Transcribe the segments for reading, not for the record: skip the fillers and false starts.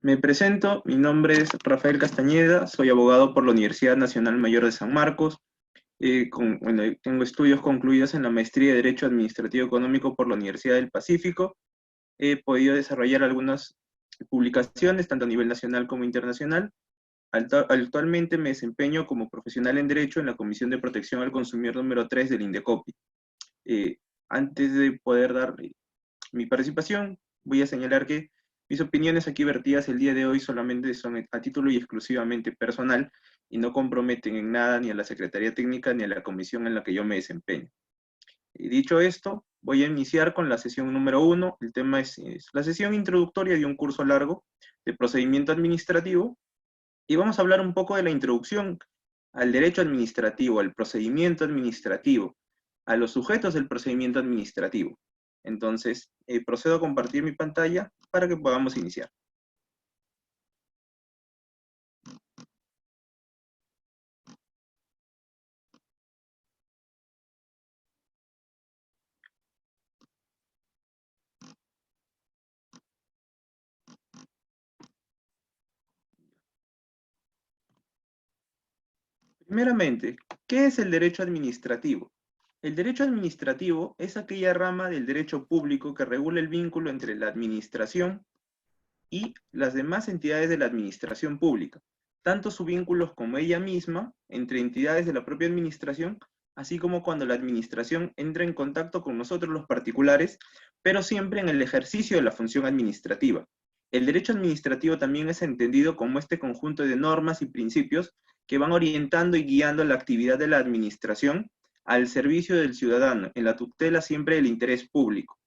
Me presento, mi nombre es Rafael Castañeda, soy abogado por la Universidad Nacional Mayor de San Marcos. Tengo estudios concluidos en la maestría de Derecho Administrativo Económico por la Universidad del Pacífico. He podido desarrollar algunas publicaciones, tanto a nivel nacional como internacional. Actualmente me desempeño como profesional en Derecho en la Comisión de Protección al Consumidor número 3 del INDECOPI. Eh, Antes de poder dar mi participación, voy a señalar que mis opiniones aquí vertidas el día de hoy solamente son a título y exclusivamente personal y no comprometen en nada ni a la Secretaría Técnica ni a la comisión en la que yo me desempeño. Y dicho esto, voy a iniciar con la sesión número 1. El tema es la sesión introductoria de un curso largo de procedimiento administrativo y vamos a hablar un poco de la introducción al derecho administrativo, al procedimiento administrativo, a los sujetos del procedimiento administrativo. Entonces, procedo a compartir mi pantalla para que podamos iniciar. Primeramente, ¿qué es el derecho administrativo? El derecho administrativo es aquella rama del derecho público que regula el vínculo entre la administración y las demás entidades de la administración pública, tanto sus vínculos como ella misma, entre entidades de la propia administración, así como cuando la administración entra en contacto con nosotros los particulares, pero siempre en el ejercicio de la función administrativa. El derecho administrativo también es entendido como este conjunto de normas y principios que van orientando y guiando la actividad de la administración al servicio del ciudadano, en la tutela siempre del interés público.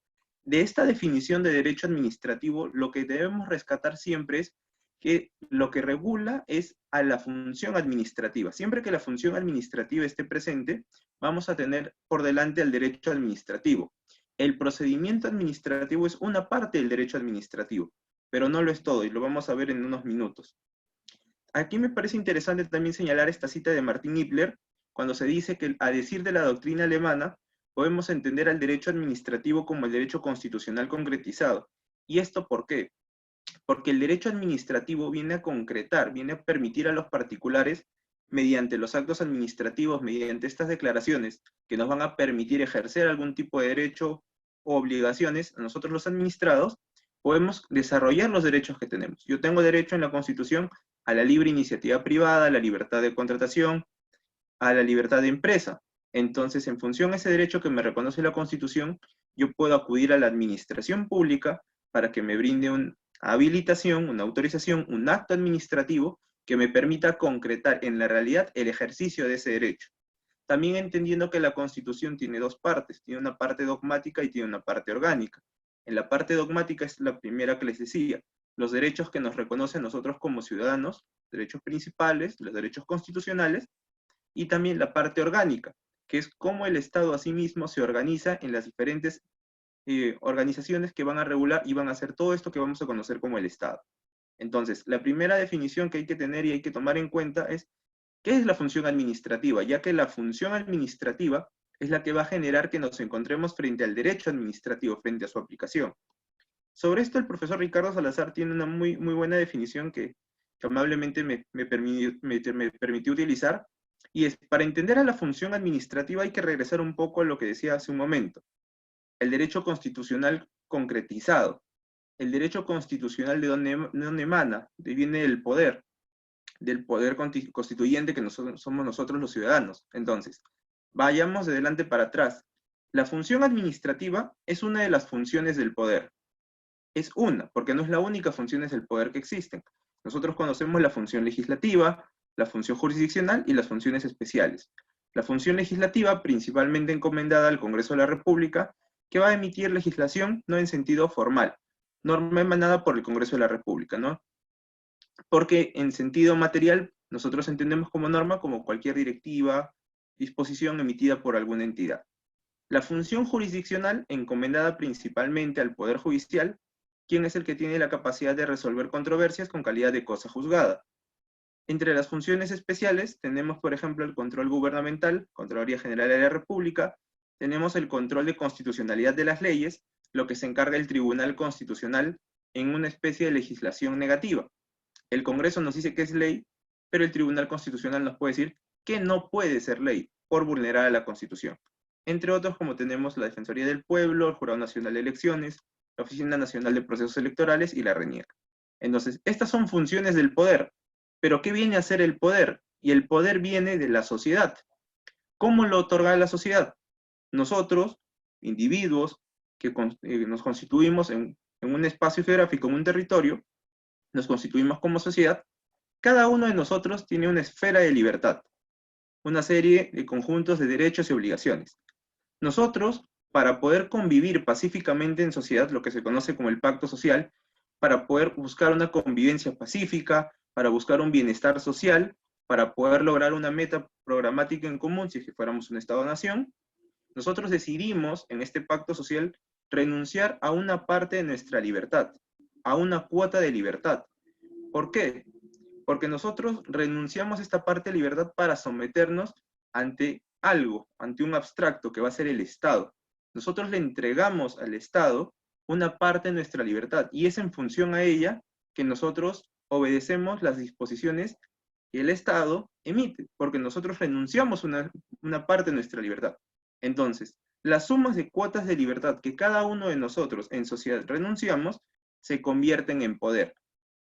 De esta definición de derecho administrativo, lo que debemos rescatar siempre es que lo que regula es a la función administrativa. Siempre que la función administrativa esté presente, vamos a tener por delante al derecho administrativo. El procedimiento administrativo es una parte del derecho administrativo, pero no lo es todo, y lo vamos a ver en unos minutos. Aquí me parece interesante también señalar esta cita de Martin Nippler, cuando se dice que, a decir de la doctrina alemana, podemos entender al derecho administrativo como el derecho constitucional concretizado. ¿Y esto por qué? Porque el derecho administrativo viene a concretar, viene a permitir a los particulares, mediante los actos administrativos, mediante estas declaraciones, que nos van a permitir ejercer algún tipo de derecho o obligaciones, a nosotros los administrados, podemos desarrollar los derechos que tenemos. Yo tengo derecho en la Constitución a la libre iniciativa privada, a la libertad de contratación, a la libertad de empresa. Entonces, en función a ese derecho que me reconoce la Constitución, yo puedo acudir a la administración pública para que me brinde una habilitación, una autorización, un acto administrativo que me permita concretar en la realidad el ejercicio de ese derecho. También entendiendo que la Constitución tiene dos partes, tiene una parte dogmática y tiene una parte orgánica. En la parte dogmática es la primera que les decía, los derechos que nos reconocen nosotros como ciudadanos, derechos principales, los derechos constitucionales, y también la parte orgánica, que es cómo el Estado a sí mismo se organiza en las diferentes organizaciones que van a regular y van a hacer todo esto que vamos a conocer como el Estado. Entonces, la primera definición que hay que tener y hay que tomar en cuenta es ¿qué es la función administrativa? Ya que la función administrativa es la que va a generar que nos encontremos frente al derecho administrativo, frente a su aplicación. Sobre esto, el profesor Ricardo Salazar tiene una muy buena definición que amablemente me permitió utilizar, y es, para entender a la función administrativa hay que regresar un poco a lo que decía hace un momento, el derecho constitucional concretizado. El derecho constitucional de dónde emana, de viene el poder, del poder constituyente que somos nosotros los ciudadanos. Entonces, vayamos de adelante para atrás. La función administrativa es una de las funciones del poder. Es una, porque no es la única función del poder que existen. Nosotros conocemos la función legislativa, la función jurisdiccional y las funciones especiales. La función legislativa, principalmente encomendada al Congreso de la República, que va a emitir legislación no en sentido formal, norma emanada por el Congreso de la República, ¿no? Porque en sentido material, nosotros entendemos como norma como cualquier directiva, disposición emitida por alguna entidad. La función jurisdiccional, encomendada principalmente al Poder Judicial, quien es el que tiene la capacidad de resolver controversias con calidad de cosa juzgada. Entre las funciones especiales tenemos, por ejemplo, el control gubernamental, Contraloría General de la República, tenemos el control de constitucionalidad de las leyes, lo que se encarga el Tribunal Constitucional en una especie de legislación negativa. El Congreso nos dice que es ley, pero el Tribunal Constitucional nos puede decir que no puede ser ley por vulnerar a la Constitución. Entre otros, como tenemos la Defensoría del Pueblo, el Jurado Nacional de Elecciones, la Oficina Nacional de Procesos Electorales y la RENIEC. Entonces, estas son funciones del poder. Pero ¿qué viene a hacer el poder? Y el poder viene de la sociedad. ¿Cómo lo otorga la sociedad? Nosotros, individuos, que nos constituimos en un espacio geográfico, en un territorio, nos constituimos como sociedad, cada uno de nosotros tiene una esfera de libertad, una serie de conjuntos de derechos y obligaciones. Nosotros, para poder convivir pacíficamente en sociedad, lo que se conoce como el pacto social, para poder buscar una convivencia pacífica, para buscar un bienestar social, para poder lograr una meta programática en común, si es que fuéramos un Estado-nación, nosotros decidimos en este pacto social renunciar a una parte de nuestra libertad, a una cuota de libertad. ¿Por qué? Porque nosotros renunciamos a esta parte de libertad para someternos ante algo, ante un abstracto que va a ser el Estado. Nosotros le entregamos al Estado una parte de nuestra libertad y es en función a ella que nosotros obedecemos las disposiciones que el Estado emite, porque nosotros renunciamos a una parte de nuestra libertad. Entonces, las sumas de cuotas de libertad que cada uno de nosotros en sociedad renunciamos se convierten en poder.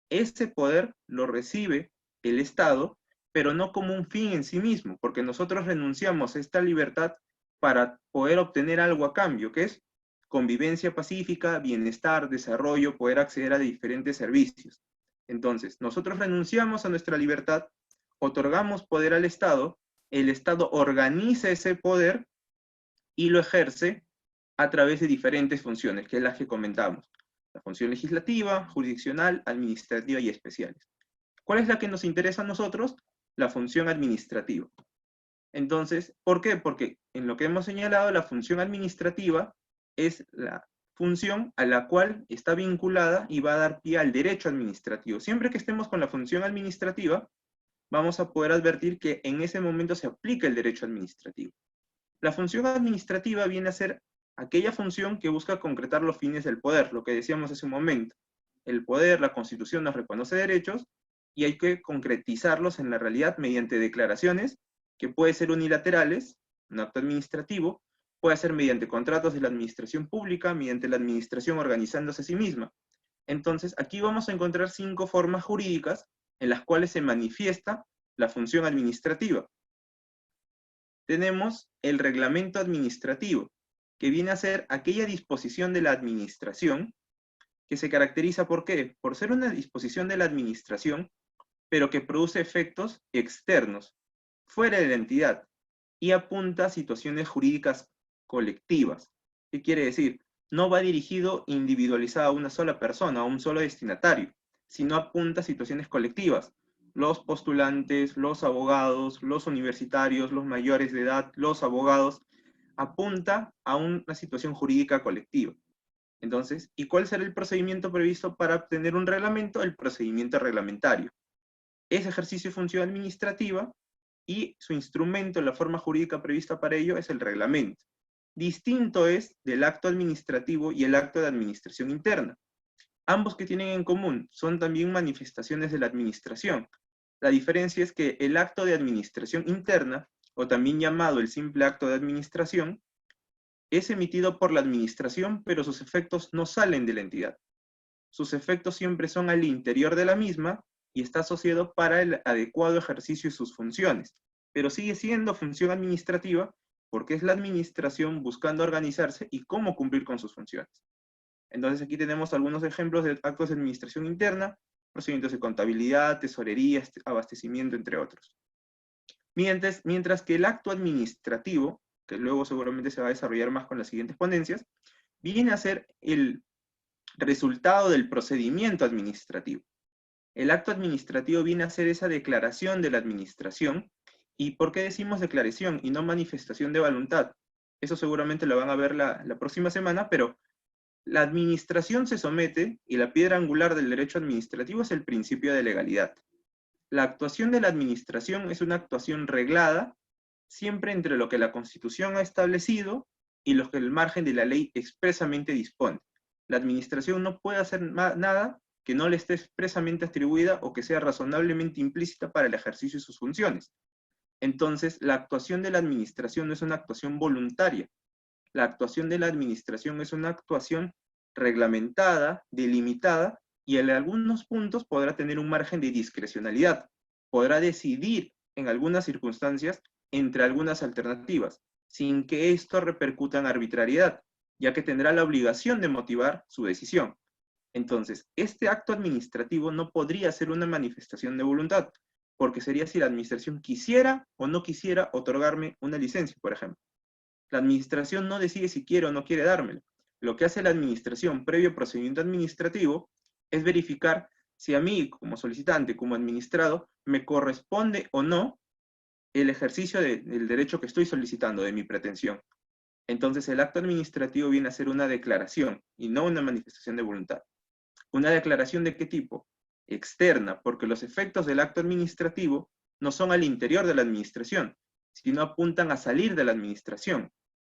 Ese poder lo recibe el Estado, pero no como un fin en sí mismo, porque nosotros renunciamos a esta libertad para poder obtener algo a cambio, que es convivencia pacífica, bienestar, desarrollo, poder acceder a diferentes servicios. Entonces, nosotros renunciamos a nuestra libertad, otorgamos poder al Estado, el Estado organiza ese poder y lo ejerce a través de diferentes funciones, que es las que comentamos. La función legislativa, jurisdiccional, administrativa y especiales. ¿Cuál es la que nos interesa a nosotros? La función administrativa. Entonces, ¿por qué? Porque en lo que hemos señalado, la función administrativa es la función a la cual está vinculada y va a dar pie al derecho administrativo. Siempre que estemos con la función administrativa, vamos a poder advertir que en ese momento se aplica el derecho administrativo. La función administrativa viene a ser aquella función que busca concretar los fines del poder, lo que decíamos hace un momento. El poder, la Constitución nos reconoce derechos y hay que concretizarlos en la realidad mediante declaraciones que pueden ser unilaterales, un acto administrativo, puede ser mediante contratos de la administración pública, mediante la administración organizándose a sí misma. Entonces, aquí vamos a encontrar 5 formas jurídicas en las cuales se manifiesta la función administrativa. Tenemos el reglamento administrativo, que viene a ser aquella disposición de la administración que se caracteriza ¿por qué? Por ser una disposición de la administración, pero que produce efectos externos, fuera de la entidad, y apunta a situaciones jurídicas colectivas. ¿Qué quiere decir? No va dirigido individualizado a una sola persona, a un solo destinatario, sino apunta a situaciones colectivas. Los postulantes, los abogados, los universitarios, los mayores de edad, los abogados, apunta a una situación jurídica colectiva. Entonces, ¿y cuál será el procedimiento previsto para obtener un reglamento? El procedimiento reglamentario. Ese ejercicio de función administrativa y su instrumento, la forma jurídica prevista para ello, es el reglamento. Distinto es del acto administrativo y el acto de administración interna. Ambos que tienen en común son también manifestaciones de la administración. La diferencia es que el acto de administración interna, o también llamado el simple acto de administración, es emitido por la administración, pero sus efectos no salen de la entidad. Sus efectos siempre son al interior de la misma y está asociado para el adecuado ejercicio de sus funciones, pero sigue siendo función administrativa porque es la administración buscando organizarse y cómo cumplir con sus funciones. Entonces aquí tenemos algunos ejemplos de actos de administración interna, procedimientos de contabilidad, tesorería, abastecimiento, entre otros. Mientras que el acto administrativo, que luego seguramente se va a desarrollar más con las siguientes ponencias, viene a ser el resultado del procedimiento administrativo. El acto administrativo viene a ser esa declaración de la administración. ¿Y por qué decimos declaración y no manifestación de voluntad? Eso seguramente lo van a ver la próxima semana, pero la administración se somete y la piedra angular del derecho administrativo es el principio de legalidad. La actuación de la administración es una actuación reglada, siempre entre lo que la Constitución ha establecido y lo que el margen de la ley expresamente dispone. La administración no puede hacer nada que no le esté expresamente atribuida o que sea razonablemente implícita para el ejercicio de sus funciones. Entonces, la actuación de la administración no es una actuación voluntaria. La actuación de la administración es una actuación reglamentada, delimitada, y en algunos puntos podrá tener un margen de discrecionalidad. Podrá decidir en algunas circunstancias entre algunas alternativas, sin que esto repercuta en arbitrariedad, ya que tendrá la obligación de motivar su decisión. Entonces, este acto administrativo no podría ser una manifestación de voluntad, porque sería si la administración quisiera o no quisiera otorgarme una licencia, por ejemplo. La administración no decide si quiere o no quiere dármela. Lo que hace la administración previo procedimiento administrativo es verificar si a mí, como solicitante, como administrado, me corresponde o no el ejercicio del derecho que estoy solicitando, de mi pretensión. Entonces, el acto administrativo viene a ser una declaración y no una manifestación de voluntad. ¿Una declaración de qué tipo? Externa, porque los efectos del acto administrativo no son al interior de la administración, sino apuntan a salir de la administración,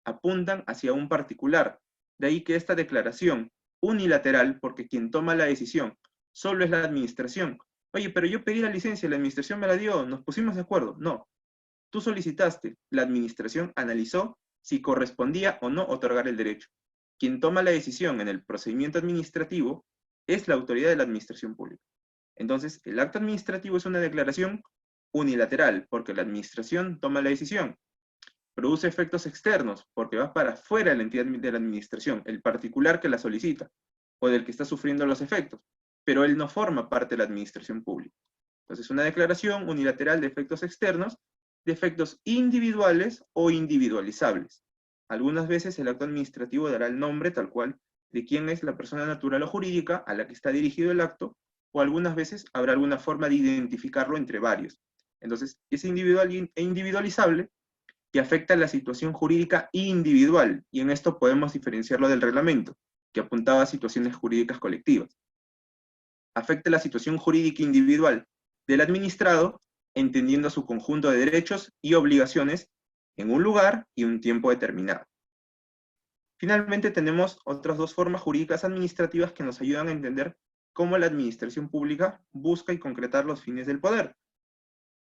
apuntan hacia un particular. De ahí que esta declaración unilateral, porque quien toma la decisión solo es la administración. Oye, pero yo pedí la licencia, la administración me la dio, nos pusimos de acuerdo. No, tú solicitaste, la administración analizó si correspondía o no otorgar el derecho. Quien toma la decisión en el procedimiento administrativo es la autoridad de la administración pública. Entonces, el acto administrativo es una declaración unilateral, porque la administración toma la decisión. Produce efectos externos, porque va para fuera de la entidad de la administración, el particular que la solicita, o del que está sufriendo los efectos, pero él no forma parte de la administración pública. Entonces, una declaración unilateral de efectos externos, de efectos individuales o individualizables. Algunas veces el acto administrativo dará el nombre tal cual de quién es la persona natural o jurídica a la que está dirigido el acto, o algunas veces habrá alguna forma de identificarlo entre varios. Entonces, es individual e individualizable y afecta la situación jurídica individual, y en esto podemos diferenciarlo del reglamento, que apuntaba a situaciones jurídicas colectivas. Afecta la situación jurídica individual del administrado, entendiendo su conjunto de derechos y obligaciones en un lugar y un tiempo determinado. Finalmente tenemos otras dos formas jurídicas administrativas que nos ayudan a entender cómo la administración pública busca y concretar los fines del poder.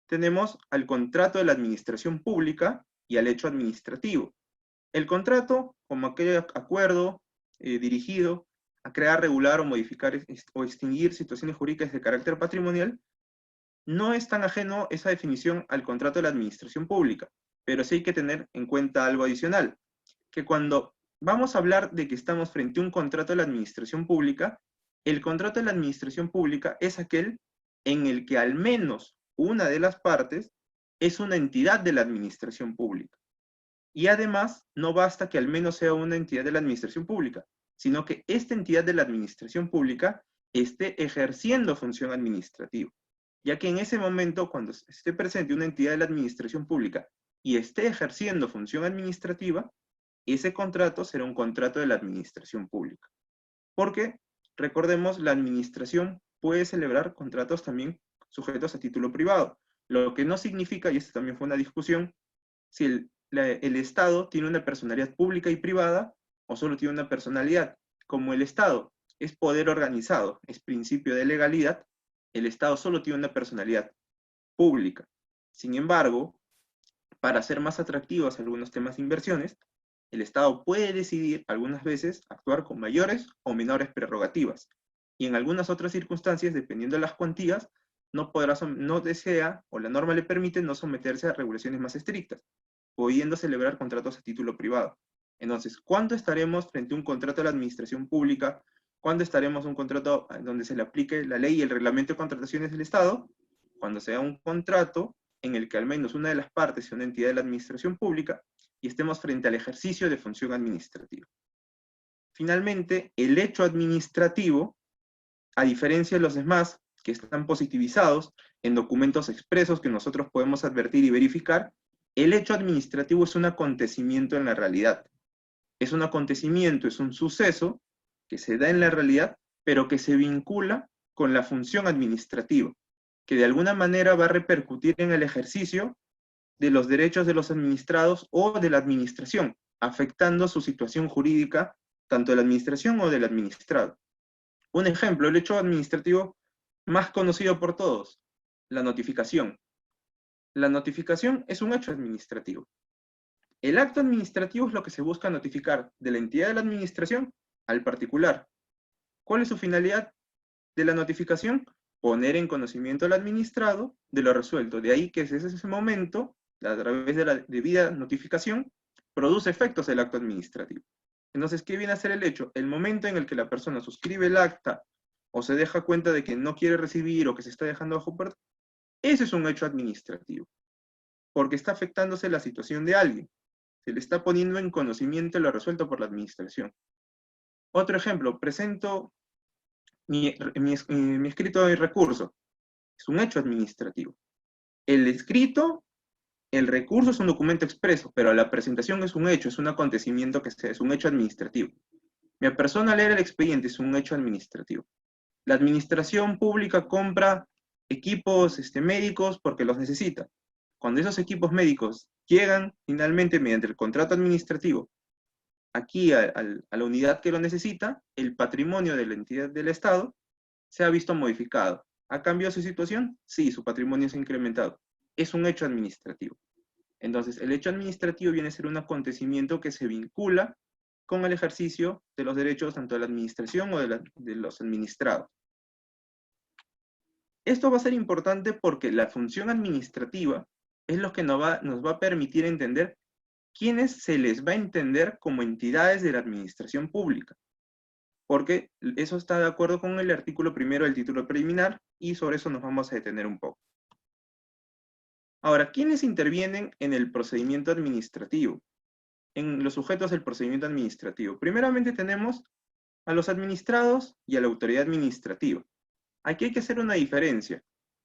Tenemos al contrato de la administración pública y al hecho administrativo. El contrato, como aquel acuerdo dirigido a crear, regular o modificar o extinguir situaciones jurídicas de carácter patrimonial, no es tan ajeno esa definición al contrato de la administración pública, pero sí hay que tener en cuenta algo adicional, que cuando vamos a hablar de que estamos frente a un contrato de la administración pública, el contrato de la administración pública es aquel en el que al menos una de las partes es una entidad de la administración pública. Y además, no basta que al menos sea una entidad de la administración pública, sino que esta entidad de la administración pública esté ejerciendo función administrativa, ya que en ese momento, cuando esté presente una entidad de la administración pública y esté ejerciendo función administrativa, ese contrato será un contrato de la administración pública. Porque, recordemos, la administración puede celebrar contratos también sujetos a título privado, lo que no significa, y esto también fue una discusión, si el Estado tiene una personalidad pública y privada o solo tiene una personalidad. Como el Estado es poder organizado, es principio de legalidad, el Estado solo tiene una personalidad pública. Sin embargo, para hacer más atractivos algunos temas de inversiones, el Estado puede decidir algunas veces actuar con mayores o menores prerrogativas, y en algunas otras circunstancias, dependiendo de las cuantías, no desea, o la norma le permite, no someterse a regulaciones más estrictas, pudiendo celebrar contratos a título privado. Entonces, ¿cuándo estaremos frente a un contrato de la administración pública? ¿Cuándo estaremos en un contrato donde se le aplique la ley y el reglamento de contrataciones del Estado? Cuando sea un contrato en el que al menos una de las partes sea una entidad de la administración pública y estemos frente al ejercicio de función administrativa. Finalmente, el hecho administrativo, a diferencia de los demás, que están positivizados en documentos expresos que nosotros podemos advertir y verificar, el hecho administrativo es un acontecimiento en la realidad. Es un acontecimiento, es un suceso que se da en la realidad, pero que se vincula con la función administrativa, que de alguna manera va a repercutir en el ejercicio de los derechos de los administrados o de la administración, afectando su situación jurídica tanto de la administración o del administrado. Un ejemplo, el hecho administrativo más conocido por todos, la notificación. La notificación es un hecho administrativo. El acto administrativo es lo que se busca notificar de la entidad de la administración al particular. ¿Cuál es su finalidad de la notificación? Poner en conocimiento al administrado de lo resuelto. De ahí que desde ese momento, a través de la debida notificación, produce efectos el acto administrativo. Entonces, ¿qué viene a ser el hecho? El momento en el que la persona suscribe el acta o se deja cuenta de que no quiere recibir o que se está dejando bajo puerta, ese es un hecho administrativo, porque está afectándose la situación de alguien. Se le está poniendo en conocimiento lo resuelto por la administración. Otro ejemplo, presento mi escrito de recurso. Es un hecho administrativo. El escrito, el recurso es un documento expreso, pero la presentación es un hecho, es un acontecimiento que es un hecho administrativo. Mi persona leer el expediente es un hecho administrativo. La administración pública compra equipos médicos porque los necesita. Cuando esos equipos médicos llegan finalmente mediante el contrato administrativo aquí a la unidad que lo necesita, el patrimonio de la entidad del Estado se ha visto modificado. ¿Ha cambiado su situación? Sí, su patrimonio se ha incrementado. Es un hecho administrativo. Entonces, el hecho administrativo viene a ser un acontecimiento que se vincula con el ejercicio de los derechos tanto de la administración o de los administrados. Esto va a ser importante porque la función administrativa es lo que nos va a permitir entender quiénes se les va a entender como entidades de la administración pública. Porque eso está de acuerdo con el artículo primero del título preliminar y sobre eso nos vamos a detener un poco. Ahora, ¿quiénes intervienen en el procedimiento administrativo? En los sujetos del procedimiento administrativo. Primeramente tenemos a los administrados y a la autoridad administrativa. Aquí hay que hacer una diferencia.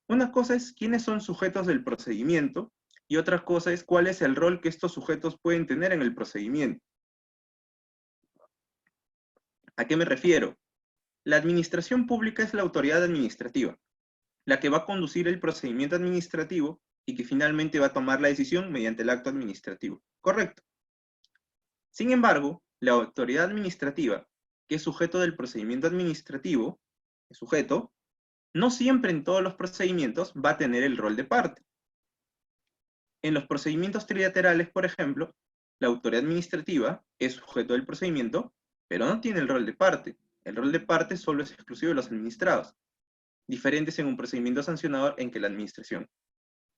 Una cosa es quiénes son sujetos del procedimiento y otra cosa es cuál es el rol que estos sujetos pueden tener en el procedimiento. ¿A qué me refiero? La administración pública es la autoridad administrativa, la que va a conducir el procedimiento administrativo y que finalmente va a tomar la decisión mediante el acto administrativo. Correcto. Sin embargo, la autoridad administrativa, que es sujeto del procedimiento administrativo, es sujeto, no siempre en todos los procedimientos va a tener el rol de parte. En los procedimientos trilaterales, por ejemplo, la autoridad administrativa es sujeto del procedimiento, pero no tiene el rol de parte. El rol de parte solo es exclusivo de los administrados, diferentes en un procedimiento sancionador en que la administración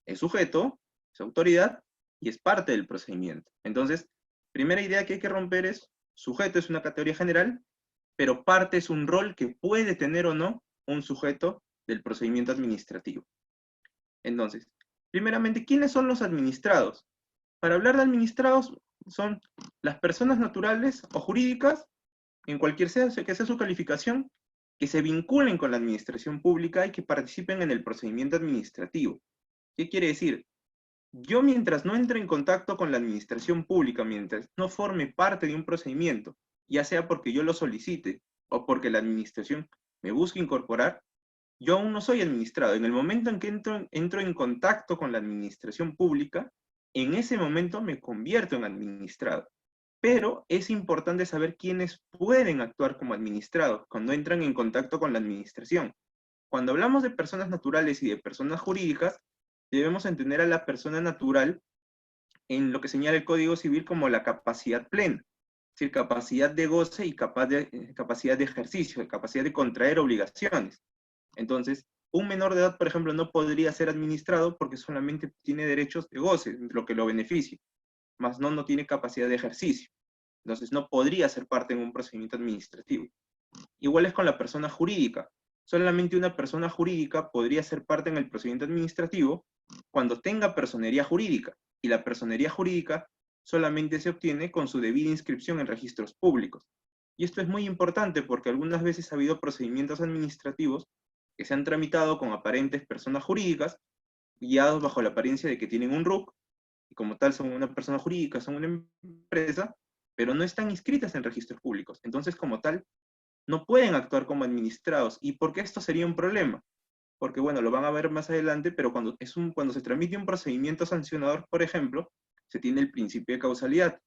es sujeto, es autoridad y es parte del procedimiento. Entonces, primera idea que hay que romper es, sujeto es una categoría general, pero parte es un rol que puede tener o no un sujeto del procedimiento administrativo. Entonces, primeramente, ¿quiénes son los administrados? Para hablar de administrados, son las personas naturales o jurídicas, en cualquier que sea su calificación, que se vinculen con la administración pública y que participen en el procedimiento administrativo. ¿Qué quiere decir? Yo mientras no entre en contacto con la administración pública, mientras no forme parte de un procedimiento, ya sea porque yo lo solicite o porque la administración me busque incorporar, yo aún no soy administrado. En el momento en que entro en contacto con la administración pública, en ese momento me convierto en administrado. Pero es importante saber quiénes pueden actuar como administrados cuando entran en contacto con la administración. Cuando hablamos de personas naturales y de personas jurídicas, debemos entender a la persona natural en lo que señala el Código Civil como la capacidad plena, es decir, capacidad de goce y capacidad de ejercicio, capacidad de contraer obligaciones. Entonces, un menor de edad, por ejemplo, no podría ser administrado porque solamente tiene derechos de goce, lo que lo beneficia, más no tiene capacidad de ejercicio. Entonces, no podría ser parte en un procedimiento administrativo. Igual es con la persona jurídica. Solamente una persona jurídica podría ser parte en el procedimiento administrativo cuando tenga personería jurídica, y la personería jurídica solamente se obtiene con su debida inscripción en registros públicos. Y esto es muy importante porque algunas veces ha habido procedimientos administrativos que se han tramitado con aparentes personas jurídicas, guiados bajo la apariencia de que tienen un RUC, y como tal son una persona jurídica, son una empresa, pero no están inscritas en registros públicos. Entonces, como tal, no pueden actuar como administrados. ¿Y por qué esto sería un problema? Porque, bueno, lo van a ver más adelante, pero cuando se tramite un procedimiento sancionador, por ejemplo, se tiene el principio de causalidad.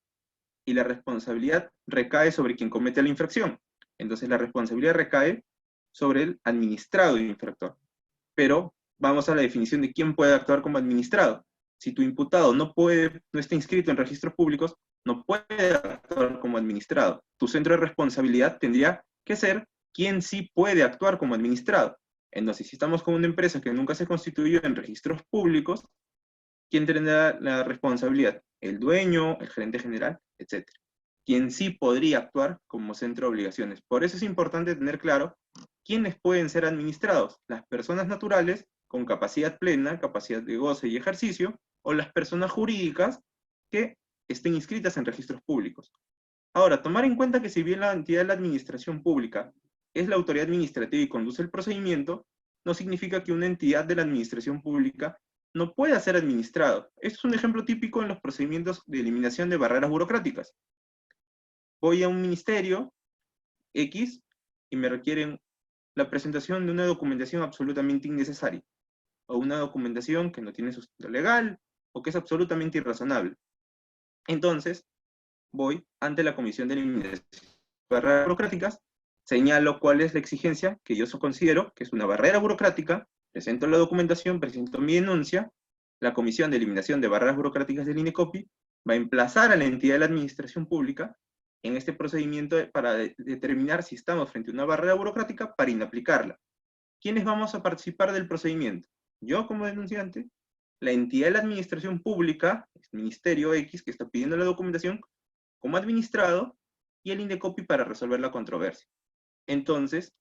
y la responsabilidad recae sobre quien comete la infracción. Entonces la responsabilidad recae sobre el administrado infractor. Pero vamos a la definición de quién puede actuar como administrado. Si tu imputado no está inscrito en registros públicos, no puede actuar como administrado. Tu centro de responsabilidad tendría que ser quien sí puede actuar como administrado. Entonces, si estamos con una empresa que nunca se constituyó en registros públicos, ¿quién tendrá la responsabilidad? El dueño, el gerente general, etc. Quien sí podría actuar como centro de obligaciones. Por eso es importante tener claro quiénes pueden ser administrados. Las personas naturales con capacidad plena, capacidad de goce y ejercicio, o las personas jurídicas que estén inscritas en registros públicos. Ahora, tomar en cuenta que si bien la entidad de la administración pública es la autoridad administrativa y conduce el procedimiento, no significa que una entidad de la administración pública no pueda ser administrado. Esto es un ejemplo típico en los procedimientos de eliminación de barreras burocráticas. Voy a un ministerio X y me requieren la presentación de una documentación absolutamente innecesaria, o una documentación que no tiene sustento legal, o que es absolutamente irrazonable. Entonces, voy ante la Comisión de Eliminación de Barreras Burocráticas, señalo cuál es la exigencia que yo considero que es una barrera burocrática, presento la documentación, presento mi denuncia, la Comisión de Eliminación de Barreras Burocráticas del INECOPI va a emplazar a la entidad de la administración pública en este procedimiento para determinar si estamos frente a una barrera burocrática para inaplicarla. ¿Quiénes vamos a participar del procedimiento? Yo como denunciante, la entidad de la administración pública, el Ministerio X, que está pidiendo la documentación, como administrado, y el INDECOPI para resolver la controversia. Entonces,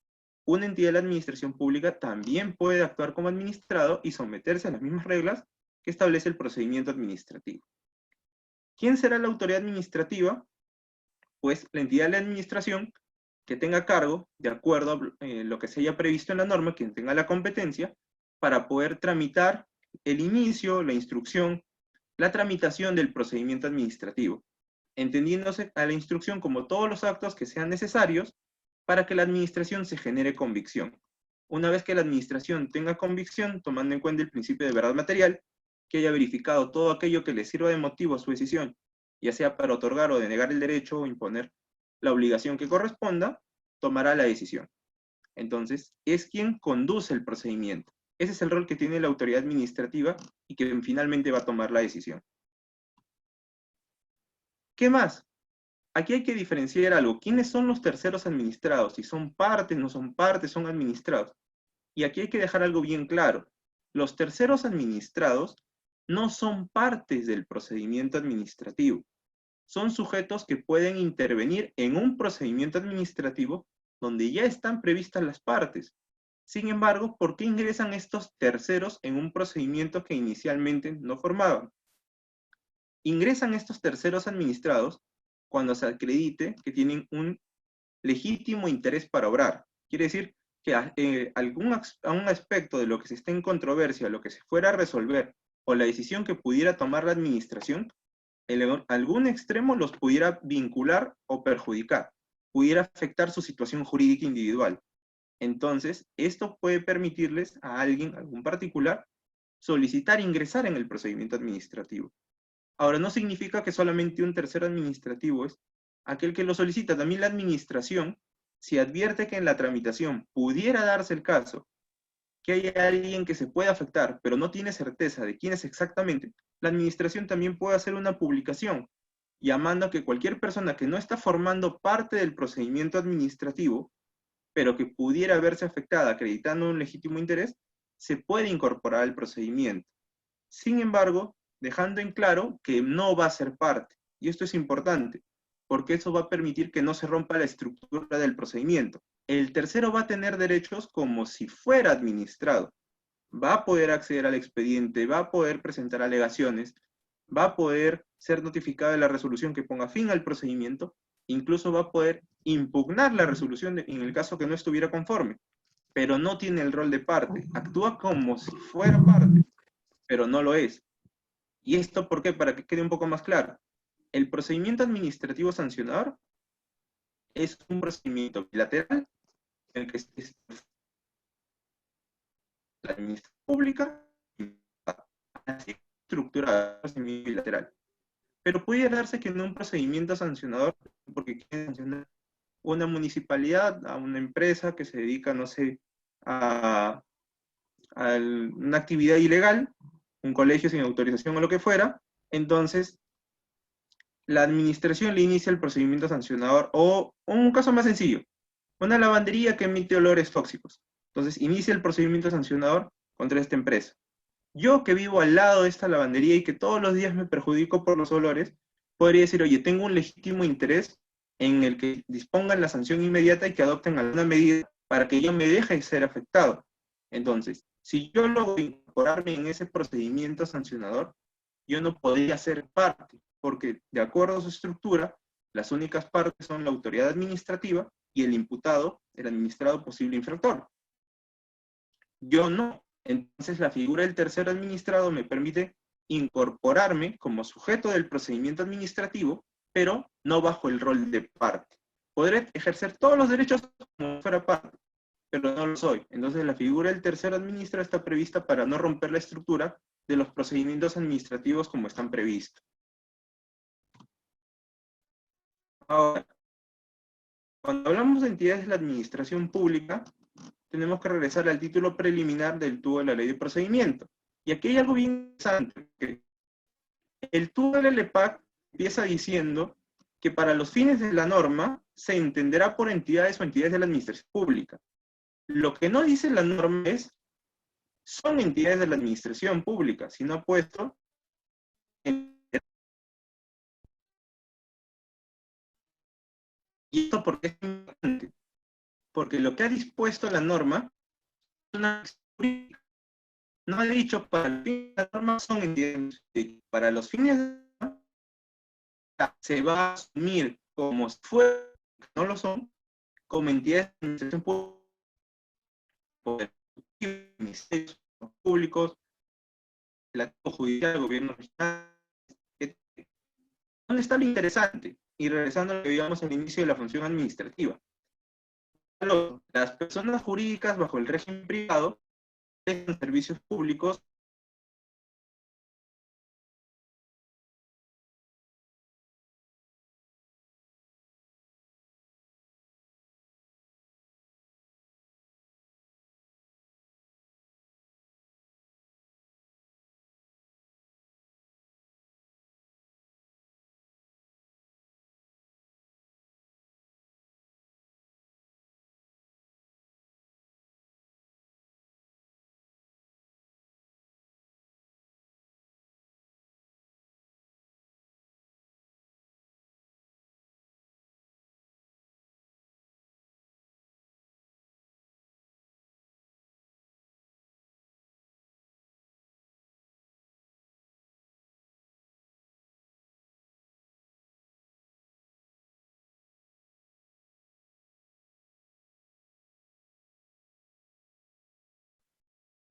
una entidad de la administración pública también puede actuar como administrado y someterse a las mismas reglas que establece el procedimiento administrativo. ¿Quién será la autoridad administrativa? Pues la entidad de la administración que tenga a cargo, de acuerdo a lo que se haya previsto en la norma, quien tenga la competencia, para poder tramitar el inicio, la instrucción, la tramitación del procedimiento administrativo, entendiéndose a la instrucción como todos los actos que sean necesarios para que la administración se genere convicción. Una vez que la administración tenga convicción, tomando en cuenta el principio de verdad material, que haya verificado todo aquello que le sirva de motivo a su decisión, ya sea para otorgar o denegar el derecho o imponer la obligación que corresponda, tomará la decisión. Entonces, es quien conduce el procedimiento. Ese es el rol que tiene la autoridad administrativa y que finalmente va a tomar la decisión. ¿Qué más? Aquí hay que diferenciar algo. ¿Quiénes son los terceros administrados? Si son partes, no son partes, son administrados. Y aquí hay que dejar algo bien claro. Los terceros administrados no son partes del procedimiento administrativo. Son sujetos que pueden intervenir en un procedimiento administrativo donde ya están previstas las partes. Sin embargo, ¿por qué ingresan estos terceros en un procedimiento que inicialmente no formaban? Ingresan estos terceros administrados cuando se acredite que tienen un legítimo interés para obrar. Quiere decir que algún aspecto de lo que se esté en controversia, lo que se fuera a resolver, o la decisión que pudiera tomar la administración, en algún extremo los pudiera vincular o perjudicar, pudiera afectar su situación jurídica individual. Entonces, esto puede permitirles a alguien, algún particular, solicitar ingresar en el procedimiento administrativo. Ahora, no significa que solamente un tercero administrativo es aquel que lo solicita. También la administración, si advierte que en la tramitación pudiera darse el caso que hay alguien que se puede afectar, pero no tiene certeza de quién es exactamente, la administración también puede hacer una publicación llamando a que cualquier persona que no está formando parte del procedimiento administrativo, pero que pudiera verse afectada acreditando un legítimo interés, se puede incorporar al procedimiento. Sin embargo, dejando en claro que no va a ser parte. Y esto es importante, porque eso va a permitir que no se rompa la estructura del procedimiento. El tercero va a tener derechos como si fuera administrado. Va a poder acceder al expediente, va a poder presentar alegaciones, va a poder ser notificado de la resolución que ponga fin al procedimiento, incluso va a poder impugnar la resolución en el caso que no estuviera conforme, pero no tiene el rol de parte. Actúa como si fuera parte, pero no lo es. ¿Y esto por qué? Para que quede un poco más claro. El procedimiento administrativo sancionador es un procedimiento bilateral en el que es la administración pública así estructurada bilateral. pero puede darse que en un procedimiento sancionador, porque quieren sancionar una municipalidad, a una empresa que se dedica, no sé, a una actividad ilegal, un colegio sin autorización o lo que fuera, entonces la administración le inicia el procedimiento sancionador, o un caso más sencillo, una lavandería que emite olores tóxicos. Entonces inicia el procedimiento sancionador contra esta empresa. Yo que vivo al lado de esta lavandería y que todos los días me perjudico por los olores, podría decir, oye, tengo un legítimo interés en el que dispongan la sanción inmediata y que adopten alguna medida para que yo me deje de ser afectado. Entonces, si yo logro incorporarme en ese procedimiento sancionador, yo no podría ser parte, porque de acuerdo a su estructura, las únicas partes son la autoridad administrativa y el imputado, el administrado posible infractor. Yo no. Entonces la figura del tercero administrado me permite incorporarme como sujeto del procedimiento administrativo, pero no bajo el rol de parte. Podré ejercer todos los derechos como fuera parte, pero no lo soy. Entonces la figura del tercero administrado está prevista para no romper la estructura de los procedimientos administrativos como están previstos. Ahora, cuando hablamos de entidades de la administración pública, tenemos que regresar al título preliminar del TUO de la ley de procedimiento. Y aquí hay algo bien interesante, que el TUO de la LEPAC empieza diciendo que para los fines de la norma se entenderá por entidades o entidades de la administración pública. Lo que no dice la norma es, son entidades de la administración pública, sino ha puesto y esto porque es importante, porque lo que ha dispuesto la norma es una jurídica. No ha dicho para el fin de la norma son entidades, para los fines de la norma se va a asumir como si fuera, no lo son, como entidades de administración pública, ministerios públicos, la judicial, el gobierno regional. ¿Dónde está lo interesante? Y regresando a lo que digamos al inicio de la función administrativa. Las personas jurídicas bajo el régimen privado prestan servicios públicos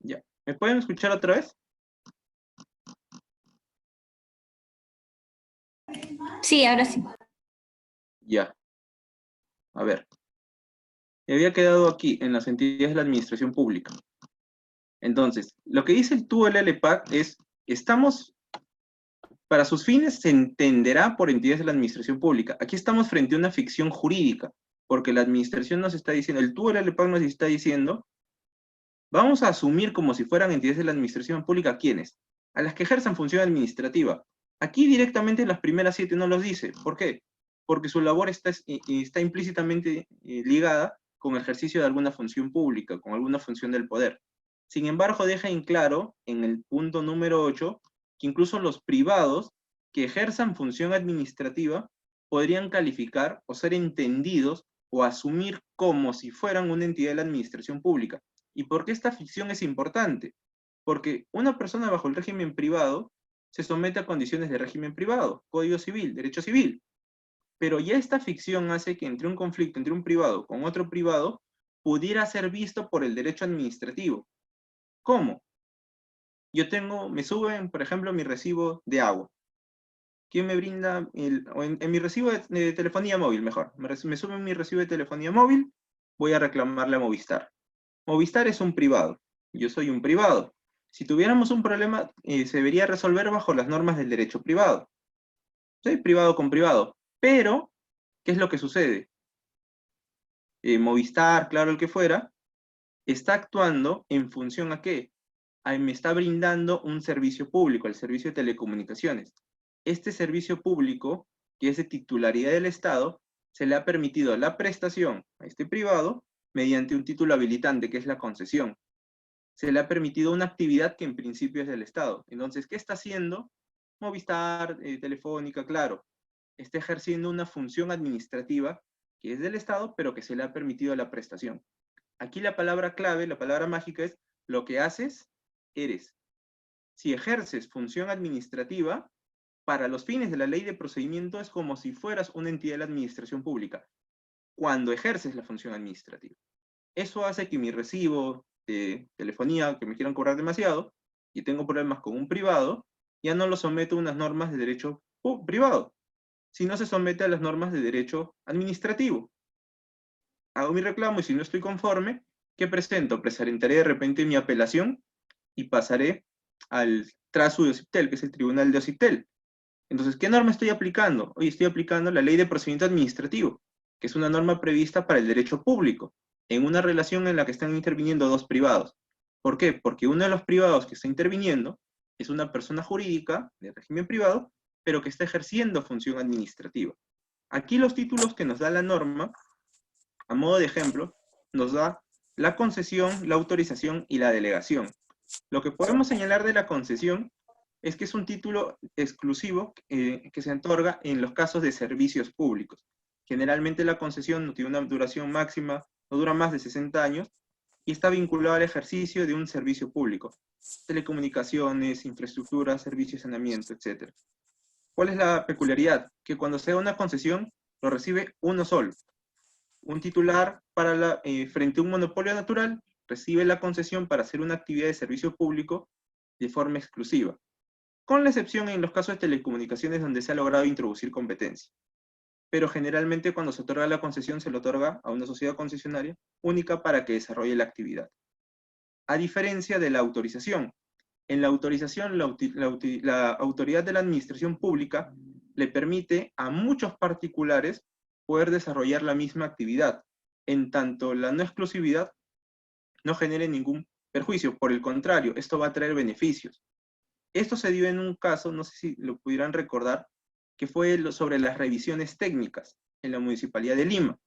ya. ¿Me pueden escuchar otra vez? Sí, ahora sí. Ya. A ver. Me había quedado aquí, en las entidades de la administración pública. Entonces, lo que dice el TUO del LPAC es, estamos, para sus fines se entenderá por entidades de la administración pública. Aquí estamos frente a una ficción jurídica, porque la administración nos está diciendo, el TUO del LPAC nos está diciendo, vamos a asumir como si fueran entidades de la administración pública, ¿quiénes? A las que ejerzan función administrativa. Aquí directamente las primeras 7 no los dice. ¿Por qué? Porque su labor está implícitamente ligada con el ejercicio de alguna función pública, con alguna función del poder. Sin embargo, deja en claro, en el punto número 8, que incluso los privados que ejerzan función administrativa podrían calificar o ser entendidos o asumir como si fueran una entidad de la administración pública. ¿Y por qué esta ficción es importante? Porque una persona bajo el régimen privado se somete a condiciones de régimen privado, Código Civil, Derecho Civil. Pero ya esta ficción hace que entre un conflicto entre un privado con otro privado pudiera ser visto por el derecho administrativo. ¿Cómo? Yo me suben, por ejemplo, mi recibo de agua. ¿Quién me brinda en mi recibo de telefonía móvil, mejor? Me suben mi recibo de telefonía móvil, voy a reclamarle a Movistar. Movistar es un privado, yo soy un privado. Si tuviéramos un problema, se debería resolver bajo las normas del derecho privado. ¿sí? Privado con privado. Pero, ¿qué es lo que sucede? Movistar, Claro, el que fuera, está actuando en función a qué? Me está brindando un servicio público, el servicio de telecomunicaciones. Este servicio público, que es de titularidad del Estado, se le ha permitido la prestación a este privado mediante un título habilitante, que es la concesión. Se le ha permitido una actividad que en principio es del Estado. Entonces, ¿qué está haciendo? Movistar, Telefónica, Claro. Está ejerciendo una función administrativa que es del Estado, pero que se le ha permitido la prestación. Aquí la palabra clave, la palabra mágica es lo que haces, eres. Si ejerces función administrativa, para los fines de la ley de procedimiento es como si fueras una entidad de la administración pública, cuando ejerces la función administrativa. Eso hace que mi recibo de telefonía, que me quieran cobrar demasiado, y tengo problemas con un privado, ya no lo someto a unas normas de derecho privado, sino se somete a las normas de derecho administrativo. Hago mi reclamo y si no estoy conforme, ¿qué presento? Presentaré de repente mi apelación y pasaré al trasu de OCIPTEL, que es el tribunal de OCIPTEL. Entonces, ¿qué norma estoy aplicando? Hoy estoy aplicando la ley de procedimiento administrativo, que es una norma prevista para el derecho público, en una relación en la que están interviniendo dos privados. ¿Por qué? Porque uno de los privados que está interviniendo es una persona jurídica de régimen privado, pero que está ejerciendo función administrativa. Aquí los títulos que nos da la norma, a modo de ejemplo, nos da la concesión, la autorización y la delegación. Lo que podemos señalar de la concesión es que es un título exclusivo que se otorga en los casos de servicios públicos. Generalmente la concesión no tiene una duración máxima, no dura más de 60 años, y está vinculado al ejercicio de un servicio público. Telecomunicaciones, infraestructura, servicios de saneamiento, etc. ¿Cuál es la peculiaridad? Que cuando se da una concesión, lo recibe uno solo. Un titular frente a un monopolio natural recibe la concesión para hacer una actividad de servicio público de forma exclusiva, con la excepción en los casos de telecomunicaciones donde se ha logrado introducir competencia. Pero generalmente cuando se otorga la concesión se le otorga a una sociedad concesionaria única para que desarrolle la actividad. A diferencia de la autorización. En la autorización, la autoridad de la administración pública le permite a muchos particulares poder desarrollar la misma actividad, en tanto la no exclusividad no genere ningún perjuicio. Por el contrario, esto va a traer beneficios. Esto se dio en un caso, no sé si lo pudieran recordar, que fue sobre las revisiones técnicas en la Municipalidad de Lima.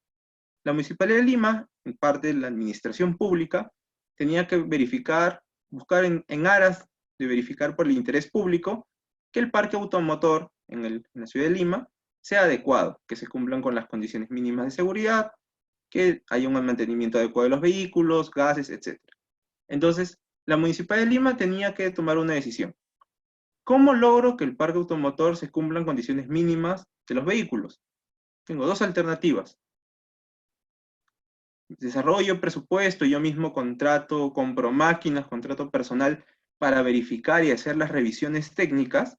La Municipalidad de Lima, en parte de la administración pública, tenía que verificar, buscar en aras de verificar por el interés público, que el parque automotor en la ciudad de Lima sea adecuado, que se cumplan con las condiciones mínimas de seguridad, que haya un mantenimiento adecuado de los vehículos, gases, etc. Entonces, la Municipalidad de Lima tenía que tomar una decisión. ¿Cómo logro que el parque automotor se cumplan condiciones mínimas de los vehículos? Tengo dos alternativas. Desarrollo presupuesto, yo mismo contrato, compro máquinas, contrato personal para verificar y hacer las revisiones técnicas,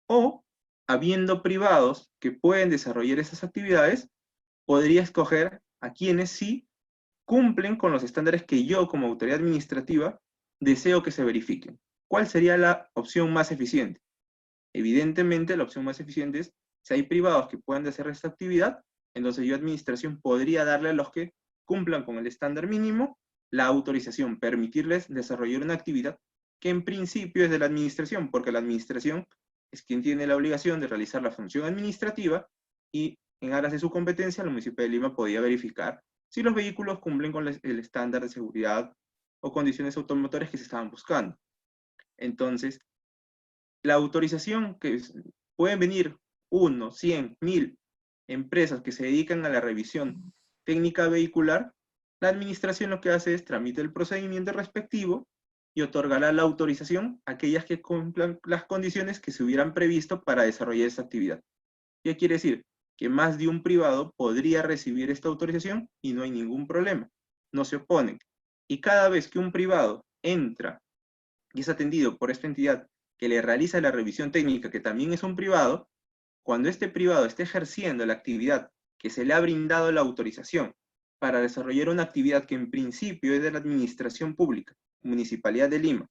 o, habiendo privados que pueden desarrollar esas actividades, podría escoger a quienes sí cumplen con los estándares que yo, como autoridad administrativa, deseo que se verifiquen. ¿Cuál sería la opción más eficiente? Evidentemente, la opción más eficiente es, si hay privados que puedan hacer esta actividad, entonces yo, administración, podría darle a los que cumplan con el estándar mínimo la autorización, permitirles desarrollar una actividad que en principio es de la administración, porque la administración es quien tiene la obligación de realizar la función administrativa y en aras de su competencia, la Municipalidad de Lima podía verificar si los vehículos cumplen con el estándar de seguridad o condiciones automotores que se estaban buscando. Entonces, la autorización que pueden venir 1, 100, 1000 empresas que se dedican a la revisión técnica vehicular, la administración lo que hace es tramite el procedimiento respectivo y otorgará la autorización a aquellas que cumplan las condiciones que se hubieran previsto para desarrollar esta actividad. ¿Qué quiere decir? Que más de un privado podría recibir esta autorización y no hay ningún problema. No se oponen. Y cada vez que un privado entra y es atendido por esta entidad que le realiza la revisión técnica, que también es un privado, cuando este privado esté ejerciendo la actividad que se le ha brindado la autorización para desarrollar una actividad que en principio es de la administración pública, Municipalidad de Lima,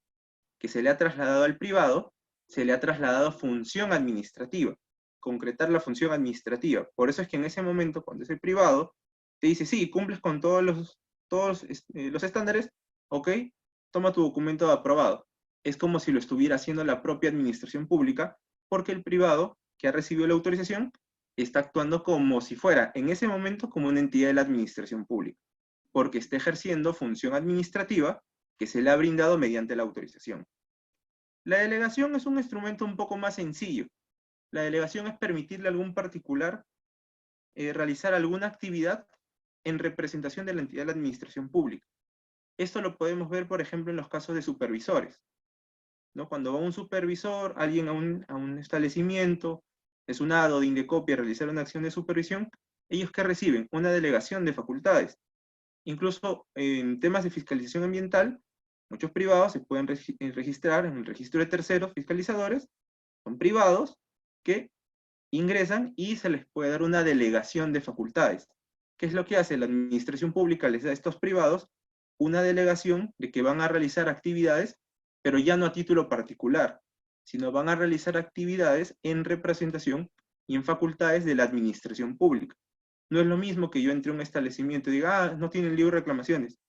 que se le ha trasladado al privado, se le ha trasladado función administrativa. concretar la función administrativa. Por eso es que en ese momento, cuando es el privado, te dice, sí, cumples con todos los estándares, ok, toma tu documento de aprobado. Es como si lo estuviera haciendo la propia administración pública, porque el privado que ha recibido la autorización está actuando como si fuera, en ese momento, como una entidad de la administración pública, porque está ejerciendo función administrativa que se le ha brindado mediante la autorización. La delegación es un instrumento un poco más sencillo. La delegación es permitirle a algún particular realizar alguna actividad en representación de la entidad de la administración pública. Esto lo podemos ver, por ejemplo, en los casos de supervisores, ¿no? Cuando va un supervisor, alguien a un establecimiento, es un ADO de Indecopy a realizar una acción de supervisión, ellos que reciben una delegación de facultades. Incluso en temas de fiscalización ambiental, muchos privados se pueden registrar en el registro de terceros fiscalizadores, son privados que ingresan y se les puede dar una delegación de facultades. ¿Qué es lo que hace? La administración pública les da a estos privados una delegación de que van a realizar actividades, pero ya no a título particular, sino van a realizar actividades en representación y en facultades de la administración pública. No es lo mismo que yo entre a un establecimiento y diga, no tienen libro de reclamaciones.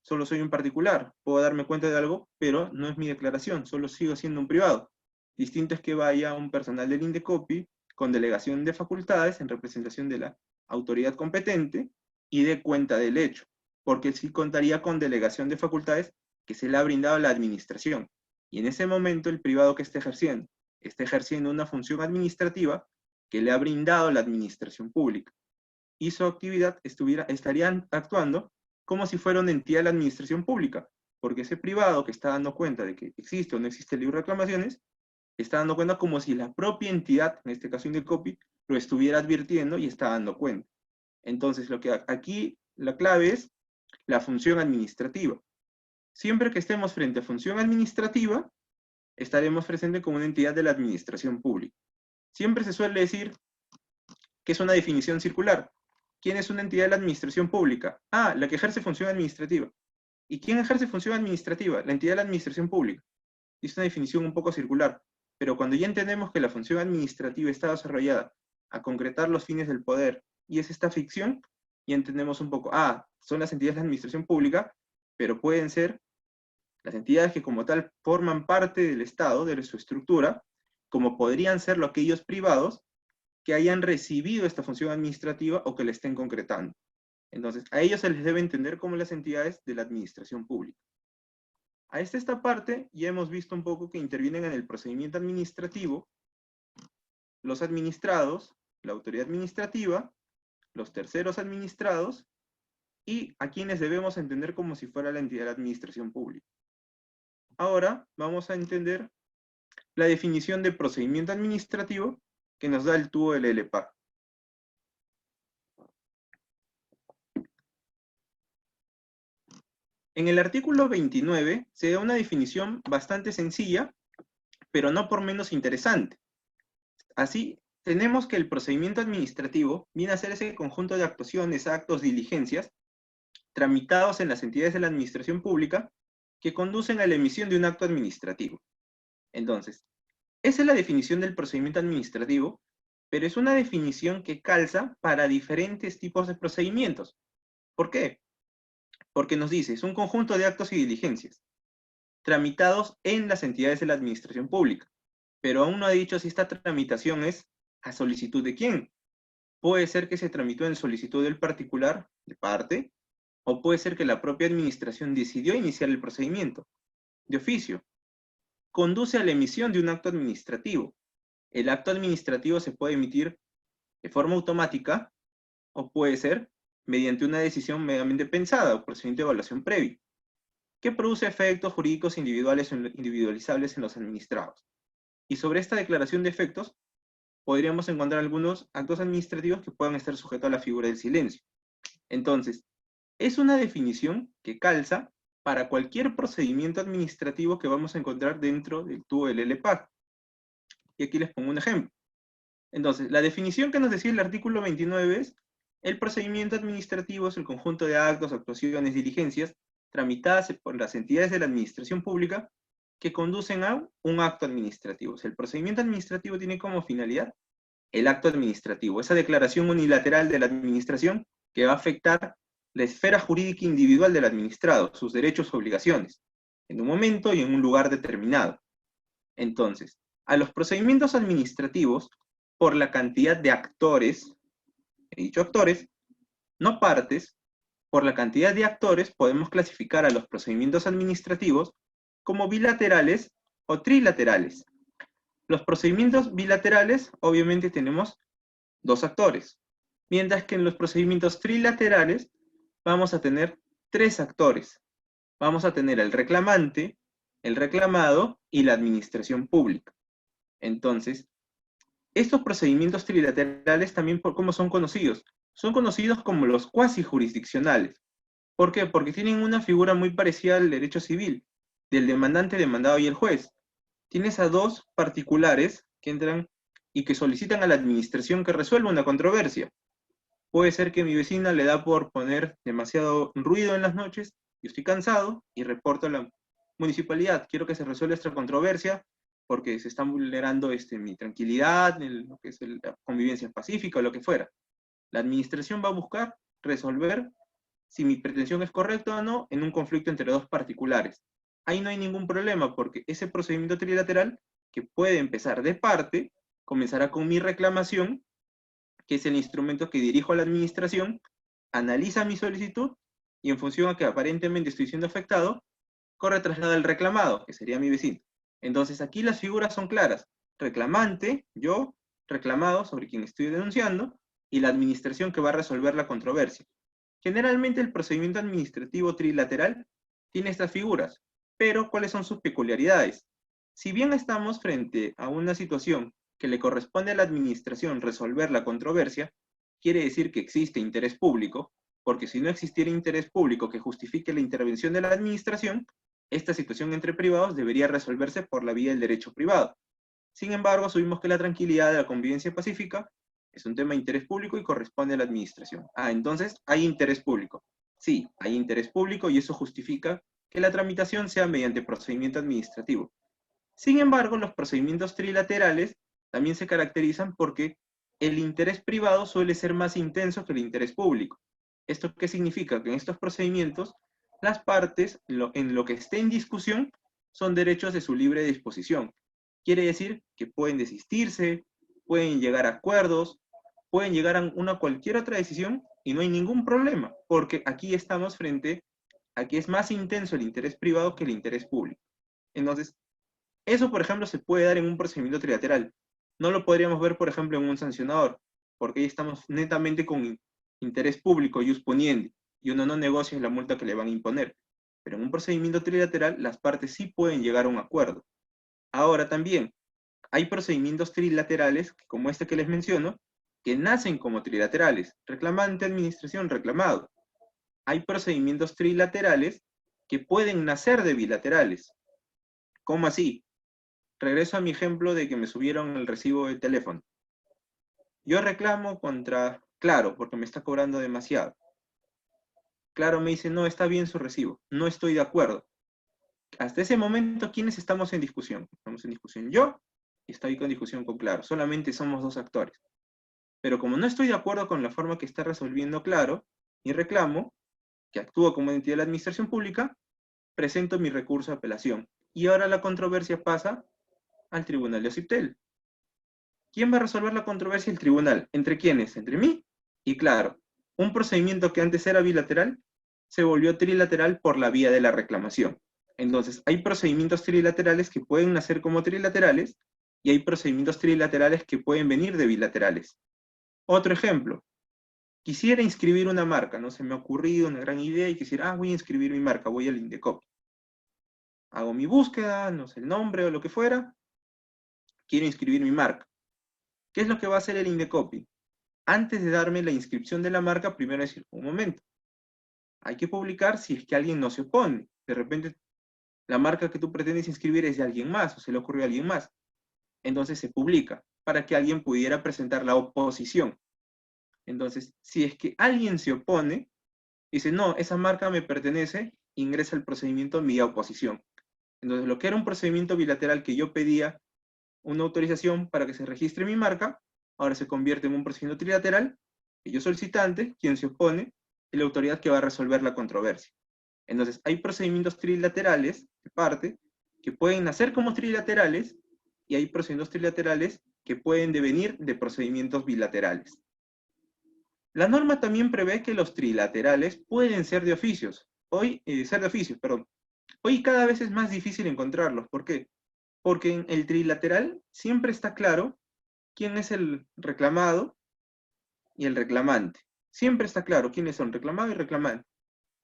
Solo soy un particular, puedo darme cuenta de algo, pero no es mi declaración, solo sigo siendo un privado. Distinto es que vaya un personal del Indecopy con delegación de facultades en representación de la autoridad competente y dé cuenta del hecho, porque sí contaría con delegación de facultades que se le ha brindado a la administración. Y en ese momento el privado que está ejerciendo una función administrativa que le ha brindado la administración pública. Y su actividad estarían actuando como si fuera una entidad de la administración pública, porque ese privado que está dando cuenta de que existe o no existe el libro de reclamaciones, está dando cuenta como si la propia entidad, en este caso Indecopy, lo estuviera advirtiendo y está dando cuenta. Entonces, lo que aquí la clave es la función administrativa. Siempre que estemos frente a función administrativa, estaremos presentes como una entidad de la administración pública. Siempre se suele decir que es una definición circular. ¿Quién es una entidad de la administración pública? Ah, la que ejerce función administrativa. ¿Y quién ejerce función administrativa? La entidad de la administración pública. Es una definición un poco circular, pero cuando ya entendemos que la función administrativa está desarrollada a concretar los fines del poder y es esta ficción, ya entendemos un poco, son las entidades de la administración pública, pero pueden ser las entidades que como tal forman parte del Estado, de su estructura, como podrían ser aquellos privados que hayan recibido esta función administrativa o que la estén concretando. Entonces, a ellos se les debe entender como las entidades de la administración pública. A esta parte ya hemos visto un poco que intervienen en el procedimiento administrativo los administrados, la autoridad administrativa, los terceros administrados y a quienes debemos entender como si fuera la entidad de la administración pública. Ahora vamos a entender la definición de procedimiento administrativo que nos da el tubo del LPA. En el artículo 29 se da una definición bastante sencilla, pero no por menos interesante. Así, tenemos que el procedimiento administrativo viene a ser ese conjunto de actuaciones, actos, diligencias, tramitados en las entidades de la administración pública que conducen a la emisión de un acto administrativo. Entonces, esa es la definición del procedimiento administrativo, pero es una definición que calza para diferentes tipos de procedimientos. ¿Por qué? Porque nos dice, es un conjunto de actos y diligencias tramitados en las entidades de la administración pública, pero aún no ha dicho si esta tramitación es a solicitud de quién. Puede ser que se tramitó en solicitud del particular, de parte, o puede ser que la propia administración decidió iniciar el procedimiento, de oficio. Conduce a la emisión de un acto administrativo. El acto administrativo se puede emitir de forma automática, o puede ser mediante una decisión mediamente pensada o procedimiento de evaluación previa, que produce efectos jurídicos individuales o individualizables en los administrados. Y sobre esta declaración de efectos, podríamos encontrar algunos actos administrativos que puedan estar sujetos a la figura del silencio. Entonces, es una definición que calza para cualquier procedimiento administrativo que vamos a encontrar dentro del tubo del LPAC. Y aquí les pongo un ejemplo. Entonces, la definición que nos decía el artículo 29 es: el procedimiento administrativo es el conjunto de actos, actuaciones, diligencias tramitadas por las entidades de la administración pública que conducen a un acto administrativo. O sea, el procedimiento administrativo tiene como finalidad el acto administrativo, esa declaración unilateral de la administración que va a afectar la esfera jurídica individual del administrado, sus derechos o obligaciones, en un momento y en un lugar determinado. Entonces, a los procedimientos administrativos, por la cantidad de actores, he dicho actores, no partes, por la cantidad de actores podemos clasificar a los procedimientos administrativos como bilaterales o trilaterales. Los procedimientos bilaterales, obviamente tenemos dos actores, mientras que en los procedimientos trilaterales vamos a tener tres actores. Vamos a tener el reclamante, el reclamado y la administración pública. Entonces, estos procedimientos trilaterales también, ¿cómo son conocidos? Son conocidos como los cuasi jurisdiccionales. ¿Por qué? Porque tienen una figura muy parecida al derecho civil, del demandante, demandado y el juez. Tienes a dos particulares que entran y que solicitan a la administración que resuelva una controversia. Puede ser que mi vecina le da por poner demasiado ruido en las noches, yo estoy cansado y reporto a la municipalidad, quiero que se resuelva esta controversia porque se está vulnerando mi tranquilidad, lo que es la convivencia pacífica o lo que fuera. La administración va a buscar resolver si mi pretensión es correcta o no en un conflicto entre dos particulares. Ahí no hay ningún problema porque ese procedimiento trilateral, que puede empezar de parte, comenzará con mi reclamación, que es el instrumento que dirijo a la administración, analiza mi solicitud y en función a que aparentemente estoy siendo afectado, corre traslado al reclamado, que sería mi vecino. Entonces aquí las figuras son claras. Reclamante, yo, reclamado sobre quien estoy denunciando, y la administración que va a resolver la controversia. Generalmente el procedimiento administrativo trilateral tiene estas figuras, pero ¿cuáles son sus peculiaridades? Si bien estamos frente a una situación que le corresponde a la administración resolver la controversia, quiere decir que existe interés público, porque si no existiera interés público que justifique la intervención de la administración, esta situación entre privados debería resolverse por la vía del derecho privado. Sin embargo, asumimos que la tranquilidad de la convivencia pacífica es un tema de interés público y corresponde a la administración. Entonces, ¿hay interés público? Sí, hay interés público y eso justifica que la tramitación sea mediante procedimiento administrativo. Sin embargo, los procedimientos trilaterales también se caracterizan porque el interés privado suele ser más intenso que el interés público. ¿Esto qué significa? Que en estos procedimientos, las partes, en lo que esté en discusión, son derechos de su libre disposición. Quiere decir que pueden desistirse, pueden llegar a acuerdos, pueden llegar a cualquier otra decisión y no hay ningún problema, porque aquí estamos frente a que es más intenso el interés privado que el interés público. Entonces, eso, por ejemplo, se puede dar en un procedimiento trilateral. No lo podríamos ver, por ejemplo, en un sancionador, porque ahí estamos netamente con interés público, ius poniendi, y uno no negocia la multa que le van a imponer. Pero en un procedimiento trilateral, las partes sí pueden llegar a un acuerdo. Ahora también, hay procedimientos trilaterales, como este que les menciono, que nacen como trilaterales. Reclamante, administración, reclamado. Hay procedimientos trilaterales que pueden nacer de bilaterales. ¿Cómo así? Regreso a mi ejemplo de que me subieron el recibo de teléfono. Yo reclamo contra Claro, porque me está cobrando demasiado. Claro me dice, no, está bien su recibo. No estoy de acuerdo. Hasta ese momento, ¿quiénes estamos en discusión? Estamos en discusión yo y estoy con discusión con Claro. Solamente somos dos actores. Pero como no estoy de acuerdo con la forma que está resolviendo Claro, mi reclamo, que actúa como entidad de la administración pública, presento mi recurso de apelación. Y ahora la controversia pasa al tribunal de Ociptel. ¿Quién va a resolver la controversia? El tribunal. ¿Entre quiénes? Entre mí y Claro. Un procedimiento que antes era bilateral se volvió trilateral por la vía de la reclamación. Entonces, hay procedimientos trilaterales que pueden nacer como trilaterales y hay procedimientos trilaterales que pueden venir de bilaterales. Otro ejemplo. Quisiera inscribir una marca, ¿no? Se me ha ocurrido una gran idea y quisiera, voy a inscribir mi marca, voy al Indecopi. Hago mi búsqueda, no sé el nombre o lo que fuera, quiero inscribir mi marca. ¿Qué es lo que va a hacer el Indecopi? Antes de darme la inscripción de la marca, primero decir, un momento, hay que publicar si es que alguien no se opone. De repente, la marca que tú pretendes inscribir es de alguien más, o se le ocurrió a alguien más. Entonces se publica, para que alguien pudiera presentar la oposición. Entonces, si es que alguien se opone, dice, no, esa marca me pertenece, ingresa el procedimiento vía oposición. Entonces, lo que era un procedimiento bilateral que yo pedía una autorización para que se registre mi marca, ahora se convierte en un procedimiento trilateral, que yo solicitante, quien se opone, y la autoridad que va a resolver la controversia. Entonces, hay procedimientos trilaterales, de parte, que pueden nacer como trilaterales, y hay procedimientos trilaterales que pueden devenir de procedimientos bilaterales. La norma también prevé que los trilaterales pueden ser de oficios. Hoy cada vez es más difícil encontrarlos. ¿Por qué? Porque en el trilateral siempre está claro quién es el reclamado y el reclamante. Siempre está claro quiénes son reclamado y reclamante.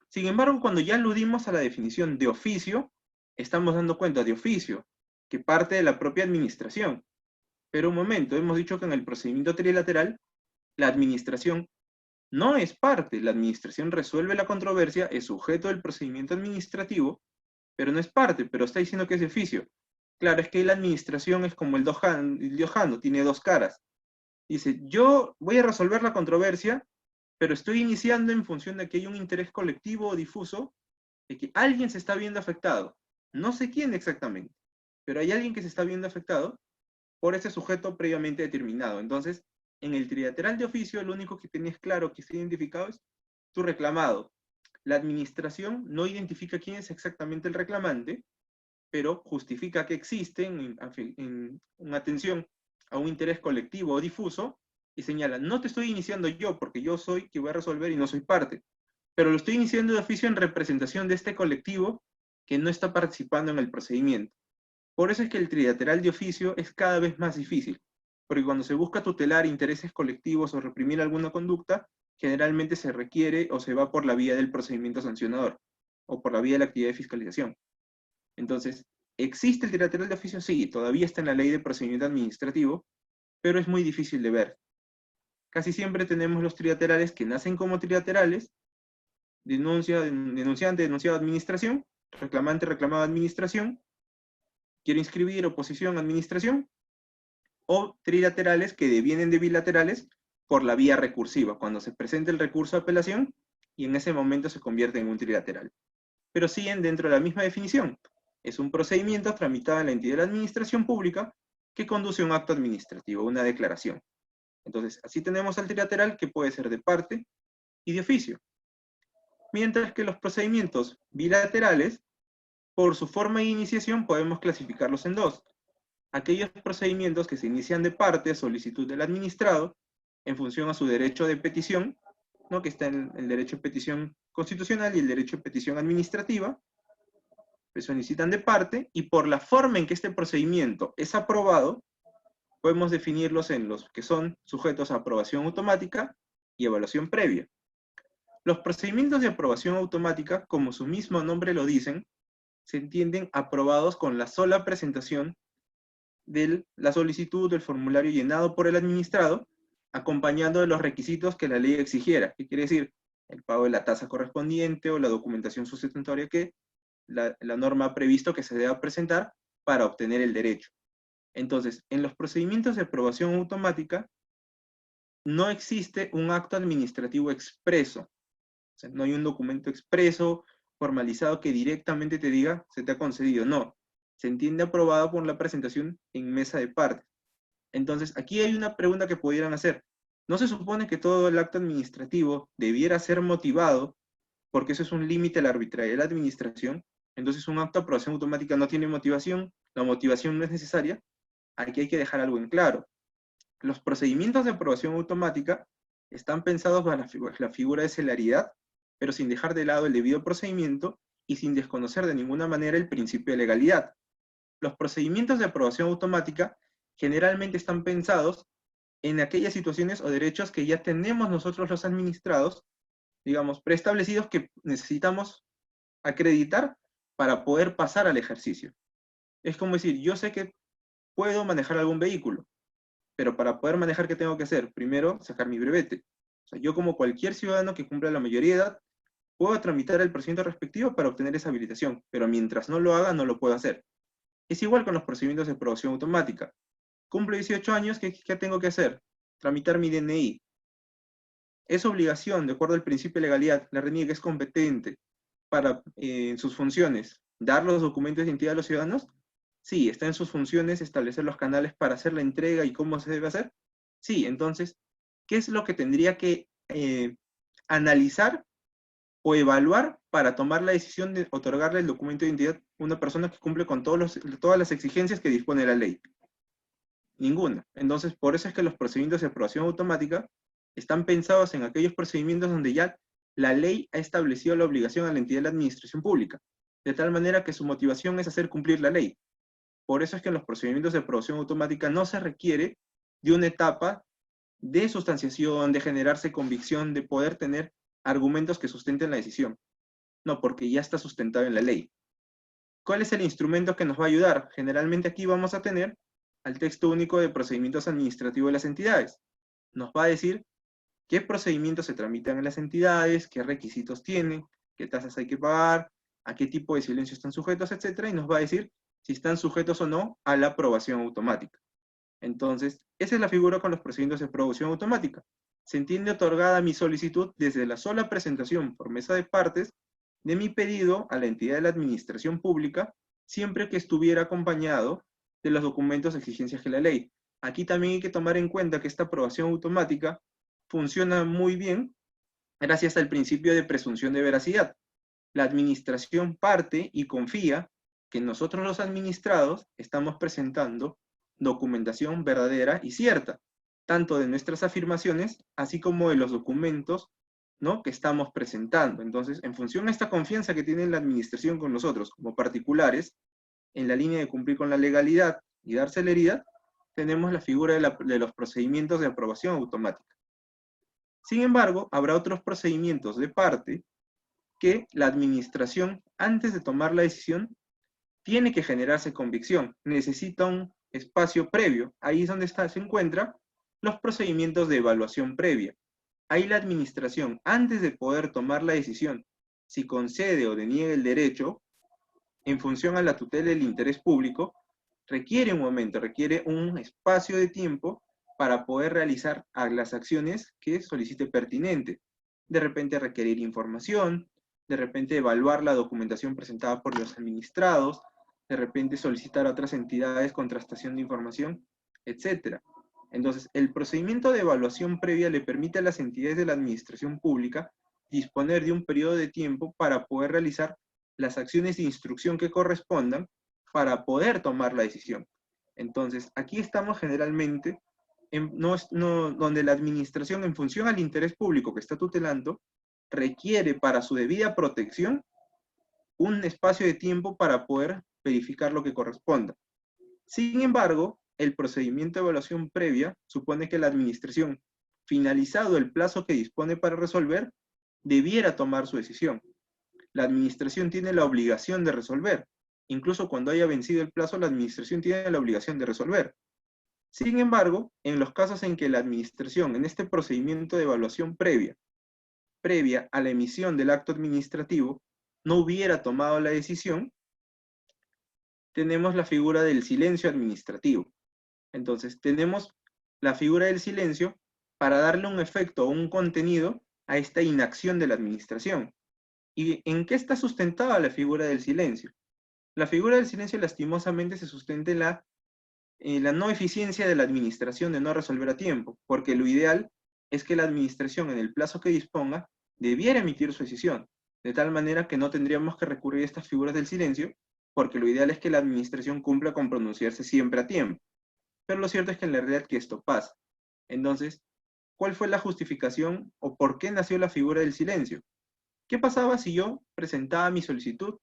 Sin embargo, cuando ya aludimos a la definición de oficio, estamos dando cuenta de oficio, que parte de la propia administración. Pero un momento, hemos dicho que en el procedimiento trilateral, la administración no es parte. La administración resuelve la controversia, es sujeto del procedimiento administrativo, pero no es parte, pero está diciendo que es de oficio. Claro, es que la administración es como el Diojano, tiene dos caras. Dice, yo voy a resolver la controversia, pero estoy iniciando en función de que hay un interés colectivo o difuso, de que alguien se está viendo afectado. No sé quién exactamente, pero hay alguien que se está viendo afectado por ese sujeto previamente determinado. Entonces, en el trilateral de oficio, lo único que tenías claro que está identificado es tu reclamado. La administración no identifica quién es exactamente el reclamante, pero justifica que existen en atención a un interés colectivo o difuso y señala, no te estoy iniciando yo porque yo soy quien voy a resolver y no soy parte, pero lo estoy iniciando de oficio en representación de este colectivo que no está participando en el procedimiento. Por eso es que el trilateral de oficio es cada vez más difícil, porque cuando se busca tutelar intereses colectivos o reprimir alguna conducta, generalmente se requiere o se va por la vía del procedimiento sancionador, o por la vía de la actividad de fiscalización. Entonces, ¿existe el trilateral de oficio? Sí, todavía está en la ley de procedimiento administrativo, pero es muy difícil de ver. Casi siempre tenemos los trilaterales que nacen como trilaterales, denunciante, denunciado, administración, reclamante, reclamado, administración, quiero inscribir, oposición, administración, o trilaterales que devienen de bilaterales por la vía recursiva, cuando se presenta el recurso de apelación y en ese momento se convierte en un trilateral. Pero siguen dentro de la misma definición. Es un procedimiento tramitado en la entidad de la administración pública que conduce a un acto administrativo, una declaración. Entonces, así tenemos al trilateral que puede ser de parte y de oficio. Mientras que los procedimientos bilaterales, por su forma de iniciación, podemos clasificarlos en dos. Aquellos procedimientos que se inician de parte a solicitud del administrado en función a su derecho de petición, ¿no? Que está en el derecho de petición constitucional y el derecho de petición administrativa, se solicitan de parte, y por la forma en que este procedimiento es aprobado, podemos definirlos en los que son sujetos a aprobación automática y evaluación previa. Los procedimientos de aprobación automática, como su mismo nombre lo dicen, se entienden aprobados con la sola presentación de la solicitud del formulario llenado por el administrado, acompañando de los requisitos que la ley exigiera. ¿Qué quiere decir? El pago de la tasa correspondiente o la documentación sustentatoria que la norma ha previsto que se deba presentar para obtener el derecho. Entonces, en los procedimientos de aprobación automática, no existe un acto administrativo expreso. O sea, no hay un documento expreso, formalizado, que directamente te diga, se te ha concedido. No. Se entiende aprobado por la presentación en mesa de partes. Entonces, aquí hay una pregunta que pudieran hacer. ¿No se supone que todo el acto administrativo debiera ser motivado, porque eso es un límite a la arbitrariedad de la administración? Entonces, un acto de aprobación automática no tiene motivación, la motivación no es necesaria. Aquí hay que dejar algo en claro. Los procedimientos de aprobación automática están pensados para la figura de celeridad, pero sin dejar de lado el debido procedimiento y sin desconocer de ninguna manera el principio de legalidad. Los procedimientos de aprobación automática generalmente están pensados en aquellas situaciones o derechos que ya tenemos nosotros los administrados, digamos, preestablecidos, que necesitamos acreditar para poder pasar al ejercicio. Es como decir, yo sé que puedo manejar algún vehículo, pero para poder manejar, ¿qué tengo que hacer? Primero, sacar mi brevete. O sea, yo, como cualquier ciudadano que cumpla la mayoría de edad, puedo tramitar el procedimiento respectivo para obtener esa habilitación, pero mientras no lo haga, no lo puedo hacer. Es igual con los procedimientos de aprobación automática. Cumplo 18 años, ¿qué tengo que hacer? Tramitar mi DNI. Es obligación, de acuerdo al principio de legalidad, la RENIEC es competente para sus funciones, dar los documentos de identidad a los ciudadanos? Sí. ¿Está en sus funciones establecer los canales para hacer la entrega y cómo se debe hacer? Sí. Entonces, ¿qué es lo que tendría que analizar o evaluar para tomar la decisión de otorgarle el documento de identidad a una persona que cumple con todas las exigencias que dispone la ley? Ninguna. Entonces, por eso es que los procedimientos de aprobación automática están pensados en aquellos procedimientos donde ya la ley ha establecido la obligación a la entidad de la administración pública, de tal manera que su motivación es hacer cumplir la ley. Por eso es que en los procedimientos de aprobación automática no se requiere de una etapa de sustanciación, de generarse convicción, de poder tener argumentos que sustenten la decisión. No, porque ya está sustentado en la ley. ¿Cuál es el instrumento que nos va a ayudar? Generalmente aquí vamos a tener al texto único de procedimientos administrativos de las entidades. Nos va a decir qué procedimientos se tramitan en las entidades, qué requisitos tienen, qué tasas hay que pagar, a qué tipo de silencio están sujetos, etc. Y nos va a decir si están sujetos o no a la aprobación automática. Entonces, esa es la figura con los procedimientos de aprobación automática. Se entiende otorgada mi solicitud desde la sola presentación por mesa de partes de mi pedido a la entidad de la administración pública, siempre que estuviera acompañado de los documentos de exigencias de la ley. Aquí también hay que tomar en cuenta que esta aprobación automática funciona muy bien gracias al principio de presunción de veracidad. La administración parte y confía que nosotros los administrados estamos presentando documentación verdadera y cierta, tanto de nuestras afirmaciones, así como de los documentos, ¿no?, que estamos presentando. Entonces, en función a esta confianza que tiene la administración con nosotros como particulares, en la línea de cumplir con la legalidad y dar celeridad, tenemos la figura de los procedimientos de aprobación automática. Sin embargo, habrá otros procedimientos de parte que la administración, antes de tomar la decisión, tiene que generarse convicción, necesita un espacio previo. Ahí es donde se encuentran los procedimientos de evaluación previa. Ahí la administración, antes de poder tomar la decisión, si concede o deniega el derecho, en función a la tutela del interés público, requiere un momento, requiere un espacio de tiempo para poder realizar las acciones que solicite pertinente. De repente requerir información, de repente evaluar la documentación presentada por los administrados, de repente solicitar a otras entidades contrastación de información, etc. Entonces, el procedimiento de evaluación previa le permite a las entidades de la administración pública disponer de un periodo de tiempo para poder realizar las acciones de instrucción que correspondan para poder tomar la decisión. Entonces, aquí estamos generalmente donde la administración, en función al interés público que está tutelando, requiere para su debida protección un espacio de tiempo para poder verificar lo que corresponda. Sin embargo, el procedimiento de evaluación previa supone que la administración, finalizado el plazo que dispone para resolver, debiera tomar su decisión. La administración tiene la obligación de resolver. Incluso cuando haya vencido el plazo, la administración tiene la obligación de resolver. Sin embargo, en los casos en que la administración, en este procedimiento de evaluación previa a la emisión del acto administrativo, no hubiera tomado la decisión, tenemos la figura del silencio administrativo. Entonces, tenemos la figura del silencio para darle un efecto o un contenido a esta inacción de la administración. ¿Y en qué está sustentada la figura del silencio? La figura del silencio lastimosamente se sustenta en la no eficiencia de la administración de no resolver a tiempo, porque lo ideal es que la administración en el plazo que disponga debiera emitir su decisión, de tal manera que no tendríamos que recurrir a estas figuras del silencio, porque lo ideal es que la administración cumpla con pronunciarse siempre a tiempo. Pero lo cierto es que en la realidad que esto pasa. Entonces, ¿cuál fue la justificación o por qué nació la figura del silencio? ¿Qué pasaba si yo presentaba mi solicitud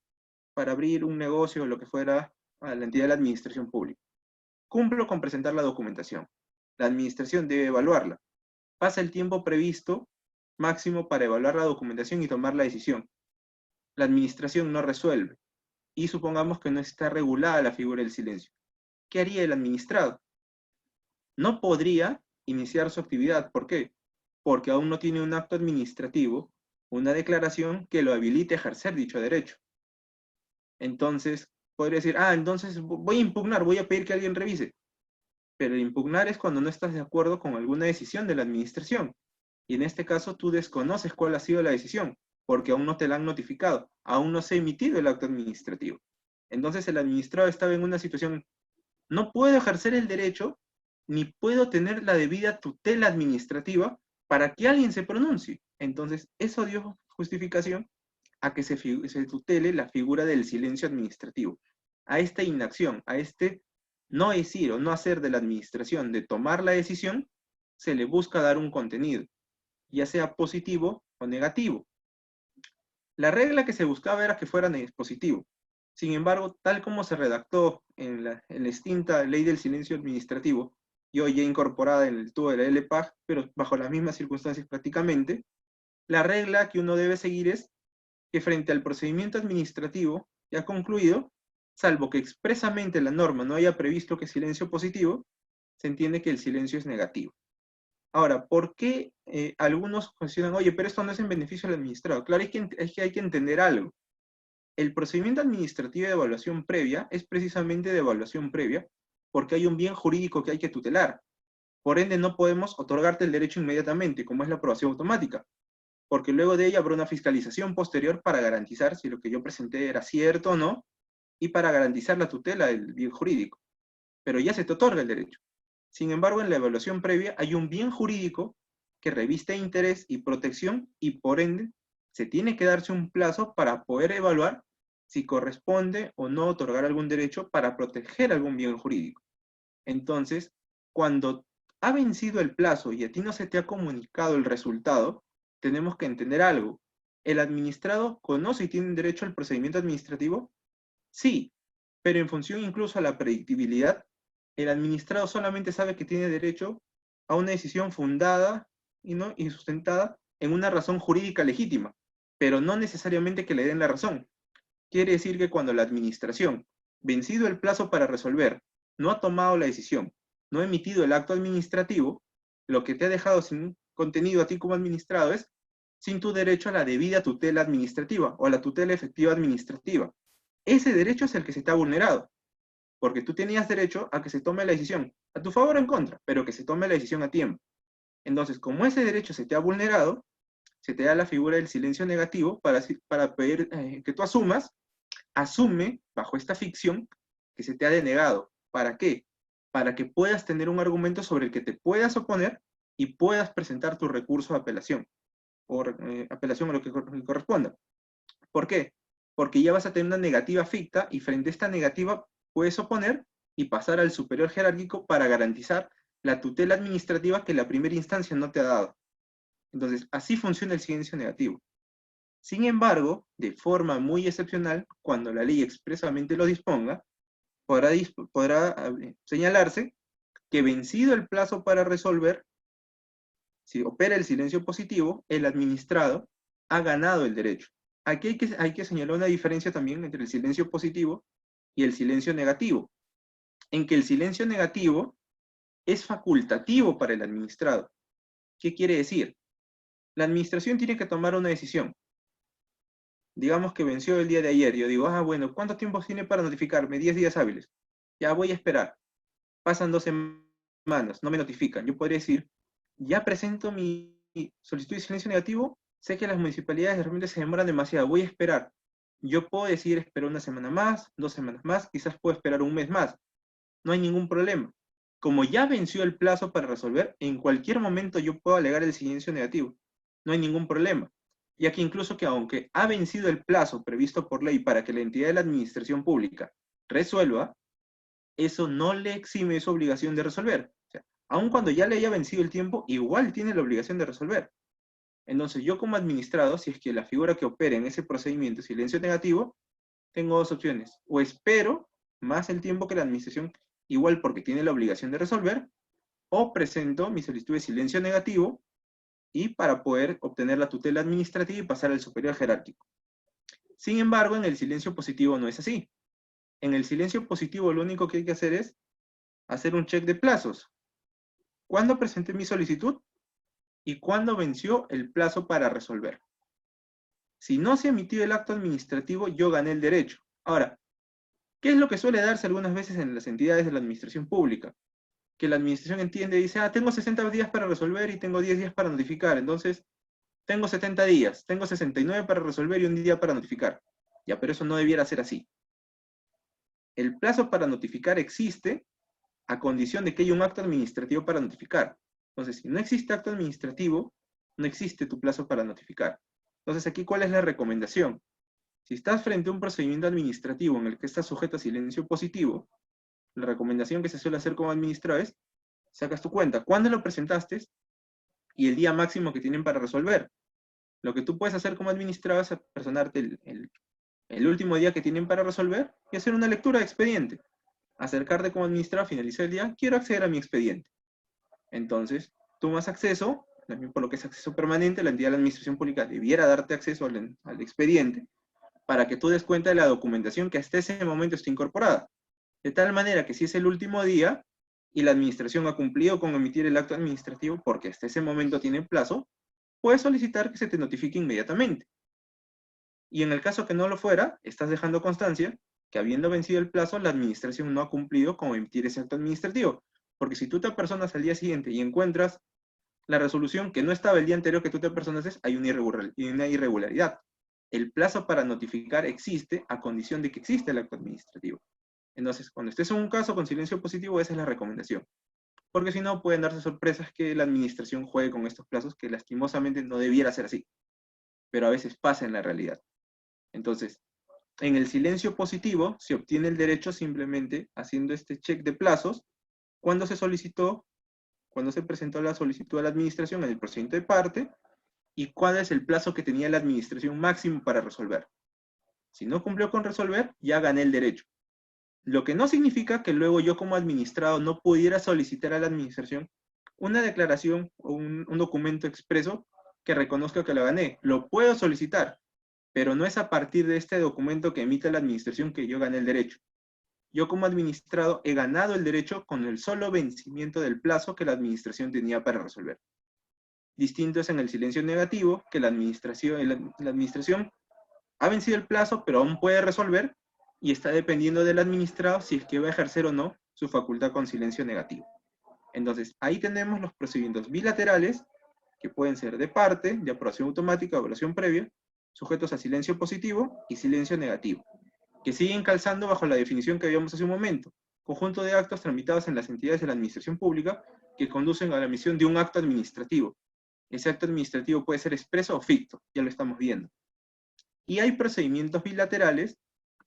para abrir un negocio o lo que fuera a la entidad de la administración pública? Cumplo con presentar la documentación. La administración debe evaluarla. Pasa el tiempo previsto máximo para evaluar la documentación y tomar la decisión. La administración no resuelve. Y supongamos que no está regulada la figura del silencio. ¿Qué haría el administrado? No podría iniciar su actividad. ¿Por qué? Porque aún no tiene un acto administrativo, una declaración que lo habilite a ejercer dicho derecho. Entonces, podría decir, entonces voy a impugnar, voy a pedir que alguien revise. Pero impugnar es cuando no estás de acuerdo con alguna decisión de la administración. Y en este caso tú desconoces cuál ha sido la decisión. porque aún no te la han notificado, aún no se ha emitido el acto administrativo. Entonces el administrado estaba en una situación, no puedo ejercer el derecho, ni puedo tener la debida tutela administrativa para que alguien se pronuncie. Entonces eso dio justificación a que se tutele la figura del silencio administrativo, a esta inacción, a este no decir o no hacer de la administración de tomar la decisión, se le busca dar un contenido, ya sea positivo o negativo. La regla que se buscaba era que fuera positivo. Sin embargo, tal como se redactó en la extinta ley del silencio administrativo, y hoy ya incorporada en el tubo de la LPAG, pero bajo las mismas circunstancias prácticamente, la regla que uno debe seguir es que frente al procedimiento administrativo ya concluido, salvo que expresamente la norma no haya previsto que silencio positivo, se entiende que el silencio es negativo. Ahora, ¿por qué algunos cuestionan, oye, pero esto no es en beneficio del administrado? Claro, es que hay que entender algo. El procedimiento administrativo de evaluación previa es precisamente de evaluación previa porque hay un bien jurídico que hay que tutelar. Por ende, no podemos otorgarte el derecho inmediatamente, como es la aprobación automática, porque luego de ella habrá una fiscalización posterior para garantizar si lo que yo presenté era cierto o no, y para garantizar la tutela del bien jurídico. Pero ya se te otorga el derecho. Sin embargo, en la evaluación previa hay un bien jurídico que reviste interés y protección y por ende se tiene que darse un plazo para poder evaluar si corresponde o no otorgar algún derecho para proteger algún bien jurídico. Entonces, cuando ha vencido el plazo y a ti no se te ha comunicado el resultado, tenemos que entender algo. ¿El administrado conoce y tiene derecho al procedimiento administrativo? Sí, pero en función incluso a la predictibilidad, el administrado solamente sabe que tiene derecho a una decisión fundada y sustentada en una razón jurídica legítima, pero no necesariamente que le den la razón. Quiere decir que cuando la administración, vencido el plazo para resolver, no ha tomado la decisión, no ha emitido el acto administrativo, lo que te ha dejado sin contenido a ti como administrado es sin tu derecho a la debida tutela administrativa o a la tutela efectiva administrativa. Ese derecho es el que se te ha vulnerado, porque tú tenías derecho a que se tome la decisión, a tu favor o en contra, pero que se tome la decisión a tiempo. Entonces, como ese derecho se te ha vulnerado, se te da la figura del silencio negativo para pedir que tú asume bajo esta ficción que se te ha denegado. ¿Para qué? Para que puedas tener un argumento sobre el que te puedas oponer y puedas presentar tu recurso de apelación, o apelación a lo que corresponda. ¿Por qué? Porque ya vas a tener una negativa ficta y frente a esta negativa puedes oponer y pasar al superior jerárquico para garantizar la tutela administrativa que la primera instancia no te ha dado. Entonces, así funciona el silencio negativo. Sin embargo, de forma muy excepcional, cuando la ley expresamente lo disponga, podrá señalarse que vencido el plazo para resolver, si opera el silencio positivo, el administrado ha ganado el derecho. Aquí hay que señalar una diferencia también entre el silencio positivo y el silencio negativo, en que el silencio negativo es facultativo para el administrado. ¿Qué quiere decir? La administración tiene que tomar una decisión. Digamos que venció el día de ayer. Yo digo, bueno, ¿cuánto tiempo tiene para notificarme? 10 días hábiles. Ya voy a esperar. Pasan 2 semanas, no me notifican. Yo podría decir, ya presento mi solicitud de silencio negativo, sé que las municipalidades de repente se demoran demasiado, voy a esperar. Yo puedo decir, espero una semana más, 2 semanas más, quizás puedo esperar un mes más. No hay ningún problema. Como ya venció el plazo para resolver, en cualquier momento yo puedo alegar el silencio negativo. No hay ningún problema. Ya que incluso que aunque ha vencido el plazo previsto por ley para que la entidad de la administración pública resuelva, eso no le exime su obligación de resolver. O sea, aun cuando ya le haya vencido el tiempo, igual tiene la obligación de resolver. Entonces, yo como administrado, si es que la figura que opera en ese procedimiento es silencio negativo, tengo dos opciones. O espero más el tiempo que la administración, igual porque tiene la obligación de resolver, o presento mi solicitud de silencio negativo y para poder obtener la tutela administrativa y pasar al superior jerárquico. Sin embargo, en el silencio positivo no es así. En el silencio positivo lo único que hay que hacer es hacer un check de plazos. ¿Cuándo presenté mi solicitud? ¿Y cuándo venció el plazo para resolver? Si no se emitió el acto administrativo, yo gané el derecho. Ahora, ¿qué es lo que suele darse algunas veces en las entidades de la administración pública? Que la administración entiende y dice, tengo 60 días para resolver y tengo 10 días para notificar. Entonces, tengo 70 días, tengo 69 para resolver y un día para notificar. Ya, pero eso no debiera ser así. El plazo para notificar existe a condición de que haya un acto administrativo para notificar. Entonces, si no existe acto administrativo, no existe tu plazo para notificar. Entonces, aquí, ¿cuál es la recomendación? Si estás frente a un procedimiento administrativo en el que estás sujeto a silencio positivo, la recomendación que se suele hacer como administrador es, sacas tu cuenta, ¿cuándo lo presentaste? Y el día máximo que tienen para resolver. Lo que tú puedes hacer como administrador es personarte el último día que tienen para resolver y hacer una lectura de expediente. Acercarte como administrador, finalizar el día, quiero acceder a mi expediente. Entonces, tomas acceso, también por lo que es acceso permanente, la entidad de la administración pública debiera darte acceso al expediente para que tú des cuenta de la documentación que hasta ese momento está incorporada. De tal manera que si es el último día y la administración ha cumplido con emitir el acto administrativo porque hasta ese momento tiene plazo, puedes solicitar que se te notifique inmediatamente. Y en el caso que no lo fuera, estás dejando constancia que habiendo vencido el plazo, la administración no ha cumplido con emitir ese acto administrativo. Porque si tú te apersonas al día siguiente y encuentras la resolución que no estaba el día anterior que tú te apersonaste, hay una irregularidad. El plazo para notificar existe a condición de que existe el acto administrativo. Entonces, cuando estés en un caso con silencio positivo, esa es la recomendación. Porque si no, pueden darse sorpresas que la administración juegue con estos plazos, que lastimosamente no debiera ser así. Pero a veces pasa en la realidad. Entonces, en el silencio positivo se obtiene el derecho simplemente haciendo este check de plazos cuando se solicitó, cuando se presentó la solicitud a la administración en el procedimiento de parte y cuál es el plazo que tenía la administración máximo para resolver. Si no cumplió con resolver, ya gané el derecho. Lo que no significa que luego yo como administrado no pudiera solicitar a la administración una declaración o un documento expreso que reconozca que lo gané. Lo puedo solicitar, pero no es a partir de este documento que emite la administración que yo gané el derecho. Yo como administrado he ganado el derecho con el solo vencimiento del plazo que la administración tenía para resolver. Distinto es en el silencio negativo, que la administración ha vencido el plazo, pero aún puede resolver y está dependiendo del administrado si es que va a ejercer o no su facultad con silencio negativo. Entonces, ahí tenemos los procedimientos bilaterales, que pueden ser de parte, de aprobación automática, evaluación previa, sujetos a silencio positivo y silencio negativo, que siguen calzando bajo la definición que habíamos hace un momento, conjunto de actos tramitados en las entidades de la administración pública que conducen a la emisión de un acto administrativo. Ese acto administrativo puede ser expreso o ficto, ya lo estamos viendo. Y hay procedimientos bilaterales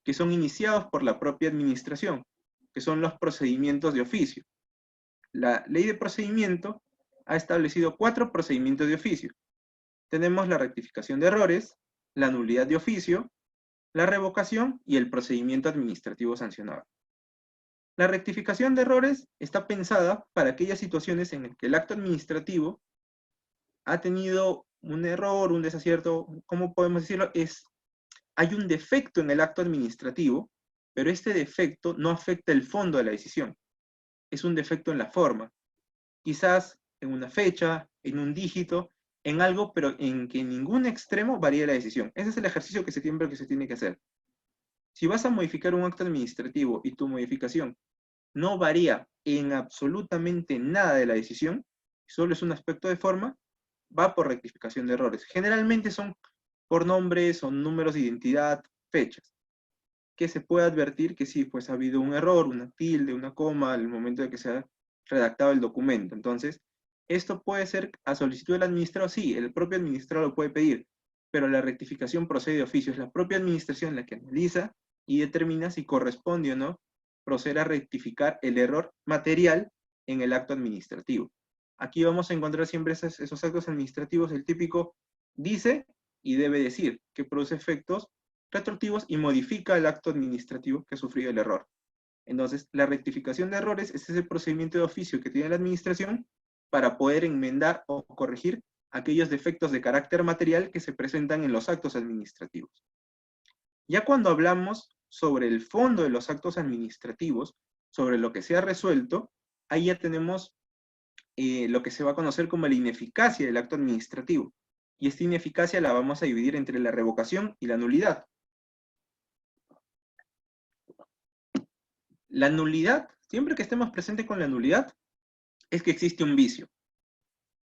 que son iniciados por la propia administración, que son los procedimientos de oficio. La ley de procedimiento ha establecido 4 procedimientos de oficio. Tenemos la rectificación de errores, la nulidad de oficio, la revocación y el procedimiento administrativo sancionado. La rectificación de errores está pensada para aquellas situaciones en las que el acto administrativo ha tenido un error, un desacierto, ¿cómo podemos decirlo? Hay un defecto en el acto administrativo, pero este defecto no afecta el fondo de la decisión. Es un defecto en la forma. Quizás en una fecha, en un dígito, en algo, pero en que en ningún extremo varía la decisión. Ese es el ejercicio que se tiene que hacer. Si vas a modificar un acto administrativo y tu modificación no varía en absolutamente nada de la decisión, solo es un aspecto de forma, va por rectificación de errores. Generalmente son por nombres o números de identidad, fechas, que se puede advertir que sí, pues ha habido un error, una tilde, una coma, al momento de que se ha redactado el documento. Entonces, esto puede ser a solicitud del administrador, sí, el propio administrador lo puede pedir, pero la rectificación procede de oficio, es la propia administración la que analiza y determina si corresponde o no proceder a rectificar el error material en el acto administrativo. Aquí vamos a encontrar siempre esos actos administrativos, el típico dice y debe decir, que produce efectos retroactivos y modifica el acto administrativo que ha sufrido el error. Entonces, la rectificación de errores es ese procedimiento de oficio que tiene la administración para poder enmendar o corregir aquellos defectos de carácter material que se presentan en los actos administrativos. Ya cuando hablamos sobre el fondo de los actos administrativos, sobre lo que se ha resuelto, ahí ya tenemos lo que se va a conocer como la ineficacia del acto administrativo. Y esta ineficacia la vamos a dividir entre la revocación y la nulidad. La nulidad, siempre que estemos presentes con la nulidad, es que existe un vicio.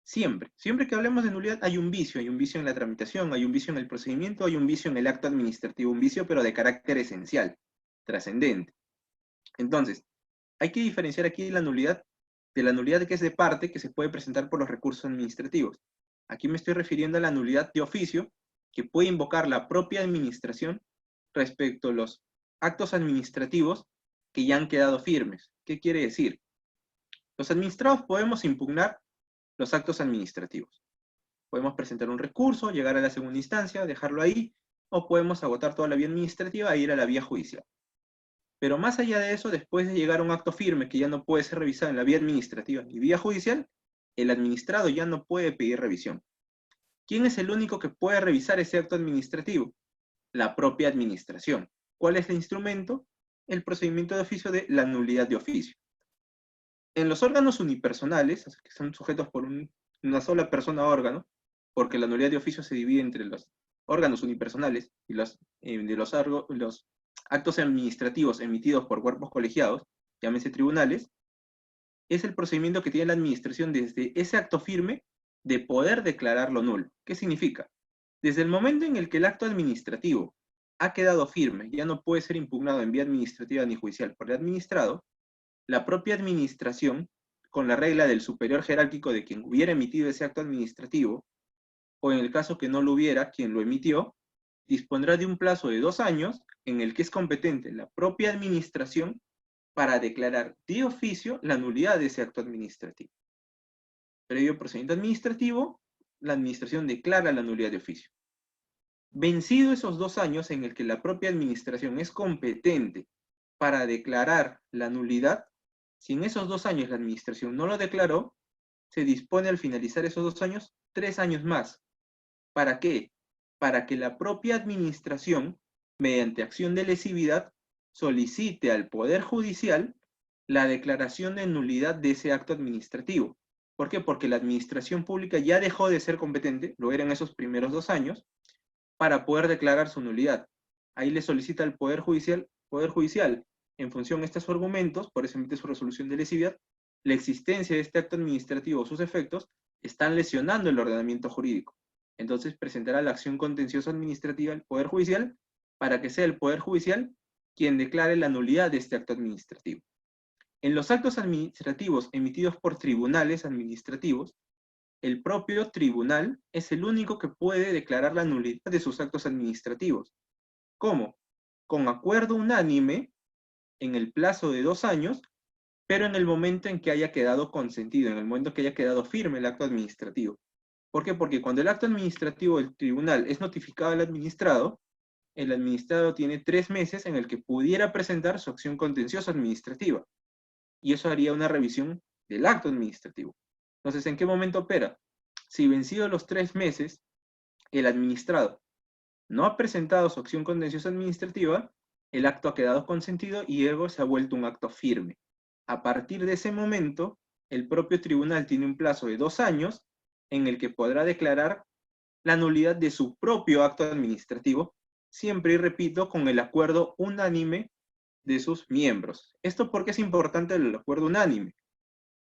Siempre que hablemos de nulidad hay un vicio en la tramitación, hay un vicio en el procedimiento, hay un vicio en el acto administrativo, un vicio pero de carácter esencial, trascendente. Entonces, hay que diferenciar aquí la nulidad de la nulidad que es de parte, que se puede presentar por los recursos administrativos. Aquí me estoy refiriendo a la nulidad de oficio, que puede invocar la propia administración respecto a los actos administrativos que ya han quedado firmes. ¿Qué quiere decir? Los administrados podemos impugnar los actos administrativos. Podemos presentar un recurso, llegar a la segunda instancia, dejarlo ahí, o podemos agotar toda la vía administrativa e ir a la vía judicial. Pero más allá de eso, después de llegar a un acto firme que ya no puede ser revisado en la vía administrativa ni vía judicial, el administrado ya no puede pedir revisión. ¿Quién es el único que puede revisar ese acto administrativo? La propia administración. ¿Cuál es el instrumento? El procedimiento de oficio de la nulidad de oficio. En los órganos unipersonales, que son sujetos por una sola persona órgano, porque la nulidad de oficio se divide entre los órganos unipersonales y los actos administrativos emitidos por cuerpos colegiados, llámese tribunales, es el procedimiento que tiene la administración desde ese acto firme de poder declararlo nulo. ¿Qué significa? Desde el momento en el que el acto administrativo ha quedado firme, ya no puede ser impugnado en vía administrativa ni judicial por el administrado, la propia administración, con la regla del superior jerárquico de quien hubiera emitido ese acto administrativo, o en el caso que no lo hubiera, quien lo emitió, dispondrá de un plazo de 2 años en el que es competente la propia administración para declarar de oficio la nulidad de ese acto administrativo. Previo procedimiento administrativo, la administración declara la nulidad de oficio. Vencido esos 2 años en el que la propia administración es competente para declarar la nulidad, si en esos 2 años la administración no lo declaró, se dispone al finalizar esos 2 años, 3 años más. ¿Para qué? Para que la propia administración, mediante acción de lesividad, solicite al Poder Judicial la declaración de nulidad de ese acto administrativo. ¿Por qué? Porque la administración pública ya dejó de ser competente, lo era en esos primeros 2 años, para poder declarar su nulidad. Ahí le solicita al Poder Judicial, en función de estos argumentos, por eso emite su resolución de lesividad, la existencia de este acto administrativo o sus efectos están lesionando el ordenamiento jurídico. Entonces presentará la acción contenciosa administrativa al Poder Judicial para que sea el Poder Judicial quien declare la nulidad de este acto administrativo. En los actos administrativos emitidos por tribunales administrativos, el propio tribunal es el único que puede declarar la nulidad de sus actos administrativos. ¿Cómo? Con acuerdo unánime en el plazo de 2 años, pero en el momento en que haya quedado consentido, en el momento que haya quedado firme el acto administrativo. ¿Por qué? Porque cuando el acto administrativo del tribunal es notificado al administrado, el administrado tiene 3 meses en el que pudiera presentar su acción contenciosa administrativa. Y eso haría una revisión del acto administrativo. Entonces, ¿en qué momento opera? Si vencidos los 3 meses, el administrado no ha presentado su acción contenciosa administrativa, el acto ha quedado consentido y luego se ha vuelto un acto firme. A partir de ese momento, el propio tribunal tiene un plazo de 2 años en el que podrá declarar la nulidad de su propio acto administrativo, siempre y repito, con el acuerdo unánime de sus miembros. ¿Esto por qué es importante el acuerdo unánime?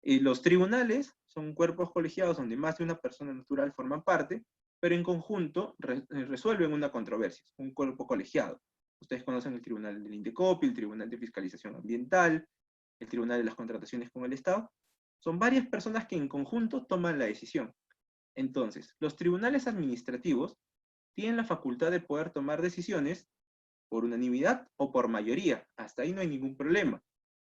Los tribunales son cuerpos colegiados donde más de una persona natural forma parte, pero en conjunto resuelven una controversia, un cuerpo colegiado. Ustedes conocen el Tribunal del Indecopi, el Tribunal de Fiscalización Ambiental, el Tribunal de las Contrataciones con el Estado. Son varias personas que en conjunto toman la decisión. Entonces, los tribunales administrativos tienen la facultad de poder tomar decisiones por unanimidad o por mayoría. Hasta ahí no hay ningún problema.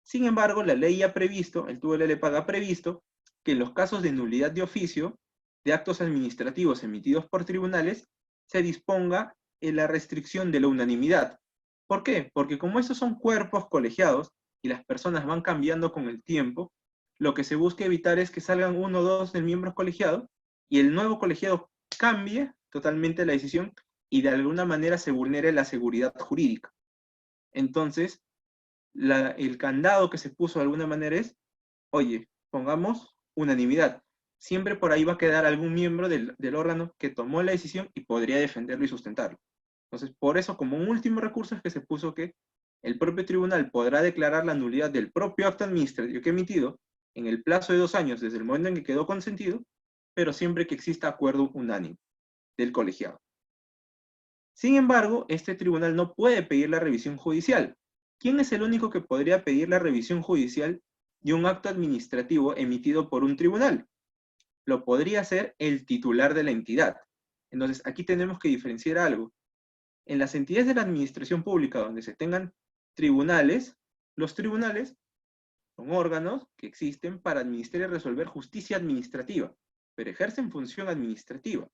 Sin embargo, la ley ha previsto, el TULP ha previsto, que en los casos de nulidad de oficio, de actos administrativos emitidos por tribunales, se disponga en la restricción de la unanimidad. ¿Por qué? Porque como estos son cuerpos colegiados y las personas van cambiando con el tiempo, lo que se busca evitar es que salgan 1 o 2 del miembro colegiado y el nuevo colegiado cambie totalmente la decisión y de alguna manera se vulnere la seguridad jurídica. Entonces, el candado que se puso de alguna manera es, oye, pongamos unanimidad. Siempre por ahí va a quedar algún miembro del órgano que tomó la decisión y podría defenderlo y sustentarlo. Entonces, por eso, como un último recurso es que se puso que el propio tribunal podrá declarar la nulidad del propio acto administrativo que ha emitido en el plazo de 2 años desde el momento en que quedó consentido, pero siempre que exista acuerdo unánime del colegiado. Sin embargo, este tribunal no puede pedir la revisión judicial. ¿Quién es el único que podría pedir la revisión judicial de un acto administrativo emitido por un tribunal? Lo podría hacer el titular de la entidad. Entonces, aquí tenemos que diferenciar algo. En las entidades de la administración pública donde se tengan tribunales, los tribunales son órganos que existen para administrar y resolver justicia administrativa, pero ejercen función administrativa,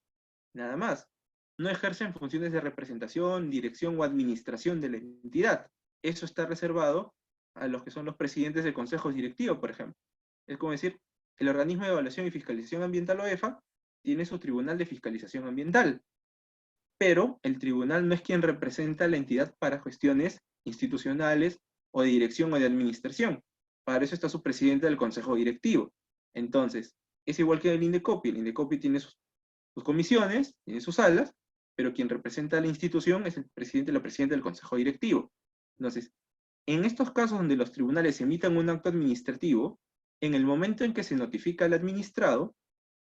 nada más. No ejercen funciones de representación, dirección o administración de la entidad. Eso está reservado a los que son los presidentes de consejos directivos, por ejemplo. Es como decir, el Organismo de Evaluación y Fiscalización Ambiental, OEFA, tiene su Tribunal de Fiscalización Ambiental, pero el tribunal no es quien representa a la entidad para cuestiones institucionales o de dirección o de administración. Para eso está su presidente del consejo directivo. Entonces, es igual que el INDECOPI. El INDECOPI tiene sus comisiones, tiene sus salas, pero quien representa a la institución es el presidente o la presidenta del consejo directivo. Entonces, en estos casos donde los tribunales emitan un acto administrativo, en el momento en que se notifica al administrado,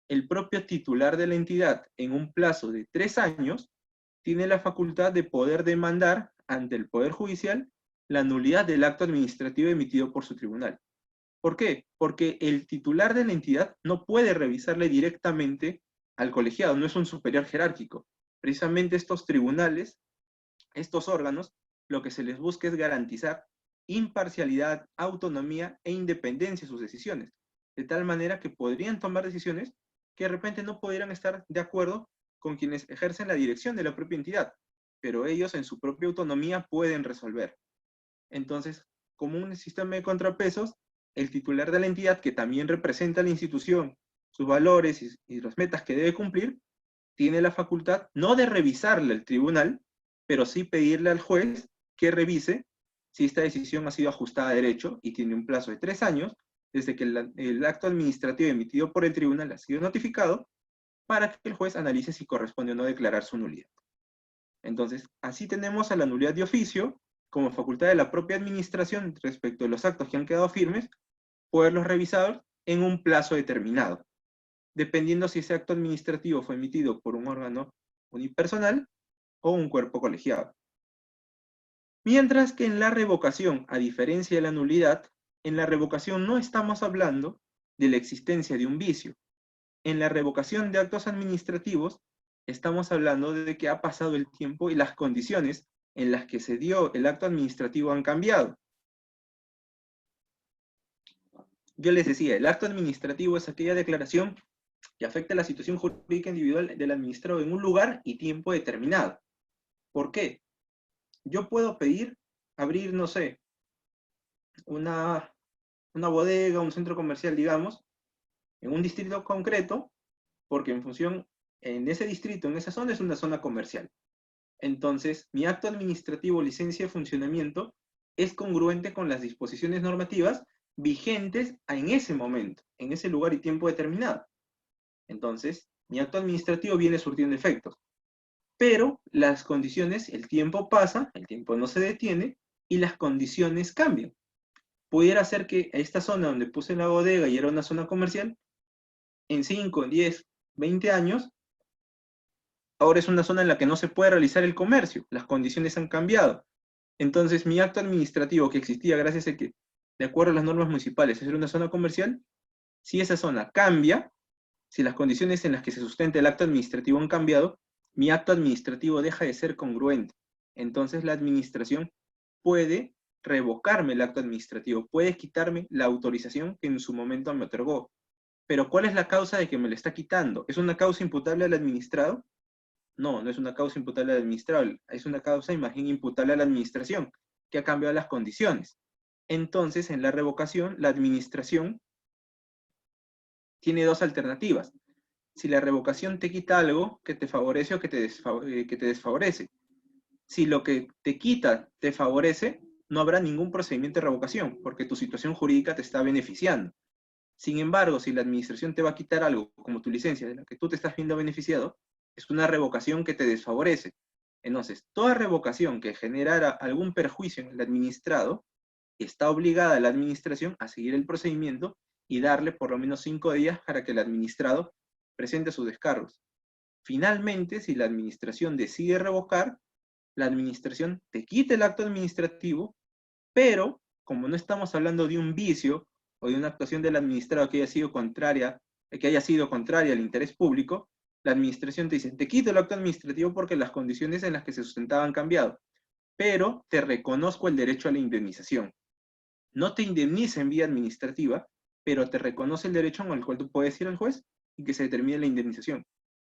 el propio titular de la entidad, en un plazo de 3 años, tiene la facultad de poder demandar ante el Poder Judicial la nulidad del acto administrativo emitido por su tribunal. ¿Por qué? Porque el titular de la entidad no puede revisarle directamente al colegiado, no es un superior jerárquico. Precisamente estos tribunales, estos órganos, lo que se les busca es garantizar imparcialidad, autonomía e independencia en sus decisiones, de tal manera que podrían tomar decisiones que de repente no pudieran estar de acuerdo con quienes ejercen la dirección de la propia entidad, pero ellos en su propia autonomía pueden resolver. Entonces, como un sistema de contrapesos, el titular de la entidad, que también representa a la institución, sus valores y las metas que debe cumplir, tiene la facultad no de revisarle al tribunal, pero sí pedirle al juez que revise si esta decisión ha sido ajustada a derecho y tiene un plazo de 3 años desde que el acto administrativo emitido por el tribunal ha sido notificado para que el juez analice si corresponde o no declarar su nulidad. Entonces, así tenemos a la nulidad de oficio como facultad de la propia administración respecto de los actos que han quedado firmes, poderlos revisar en un plazo determinado, dependiendo si ese acto administrativo fue emitido por un órgano unipersonal o un cuerpo colegiado. Mientras que en la revocación, a diferencia de la nulidad, en la revocación no estamos hablando de la existencia de un vicio. En la revocación de actos administrativos, estamos hablando de que ha pasado el tiempo y las condiciones en las que se dio el acto administrativo han cambiado. Yo les decía, el acto administrativo es aquella declaración que afecta la situación jurídica individual del administrado en un lugar y tiempo determinado. ¿Por qué? Yo puedo pedir abrir, no sé, una bodega, un centro comercial, digamos, en un distrito concreto, porque en ese distrito, en esa zona, es una zona comercial. Entonces, mi acto administrativo, licencia de funcionamiento, es congruente con las disposiciones normativas vigentes en ese momento, en ese lugar y tiempo determinado. Entonces, mi acto administrativo viene surtiendo efectos. Pero las condiciones, el tiempo pasa, el tiempo no se detiene, y las condiciones cambian. Pudiera ser que esta zona donde puse la bodega y era una zona comercial, en 5, 10, 20 años, ahora es una zona en la que no se puede realizar el comercio, las condiciones han cambiado. Entonces, mi acto administrativo que existía gracias a que, de acuerdo a las normas municipales, era una zona comercial, si esa zona cambia, si las condiciones en las que se sustenta el acto administrativo han cambiado, mi acto administrativo deja de ser congruente. Entonces, la administración puede revocarme el acto administrativo, puede quitarme la autorización que en su momento me otorgó. Pero ¿cuál es la causa de que me la está quitando? ¿Es una causa imputable al administrado? No, no es una causa imputable al administrado, es una causa, imagín, imputable a la administración, que ha cambiado las condiciones. Entonces, en la revocación, la administración tiene dos alternativas. Si la revocación te quita algo que te favorece o que te desfavorece. Si lo que te quita te favorece, no habrá ningún procedimiento de revocación, porque tu situación jurídica te está beneficiando. Sin embargo, si la administración te va a quitar algo, como tu licencia, de la que tú te estás viendo beneficiado, es una revocación que te desfavorece. Entonces, toda revocación que generara algún perjuicio en el administrado, está obligada la administración a seguir el procedimiento y darle por lo menos 5 días para que el administrado presente sus descargos. Finalmente, si la administración decide revocar, la administración te quita el acto administrativo, pero como no estamos hablando de un vicio o de una actuación del administrado que haya sido contraria al interés público, la administración te dice, te quito el acto administrativo porque las condiciones en las que se sustentaba han cambiado, pero te reconozco el derecho a la indemnización. No te indemniza en vía administrativa, pero te reconoce el derecho al cual tú puedes ir al juez y que se determine la indemnización.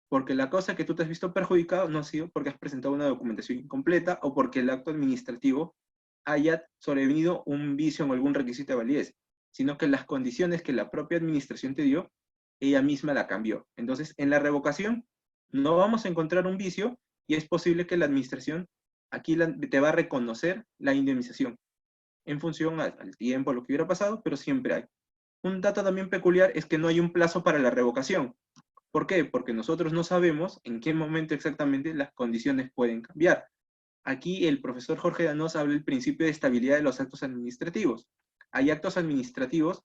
Porque la causa que tú te has visto perjudicado no ha sido porque has presentado una documentación incompleta o porque el acto administrativo haya sobrevenido un vicio o algún requisito de validez, sino que las condiciones que la propia administración te dio, ella misma la cambió. Entonces, en la revocación no vamos a encontrar un vicio y es posible que la administración aquí te va a reconocer la indemnización en función al tiempo, lo que hubiera pasado, pero siempre hay. Un dato también peculiar es que no hay un plazo para la revocación. ¿Por qué? Porque nosotros no sabemos en qué momento exactamente las condiciones pueden cambiar. Aquí el profesor Jorge Danos habla del principio de estabilidad de los actos administrativos. Hay actos administrativos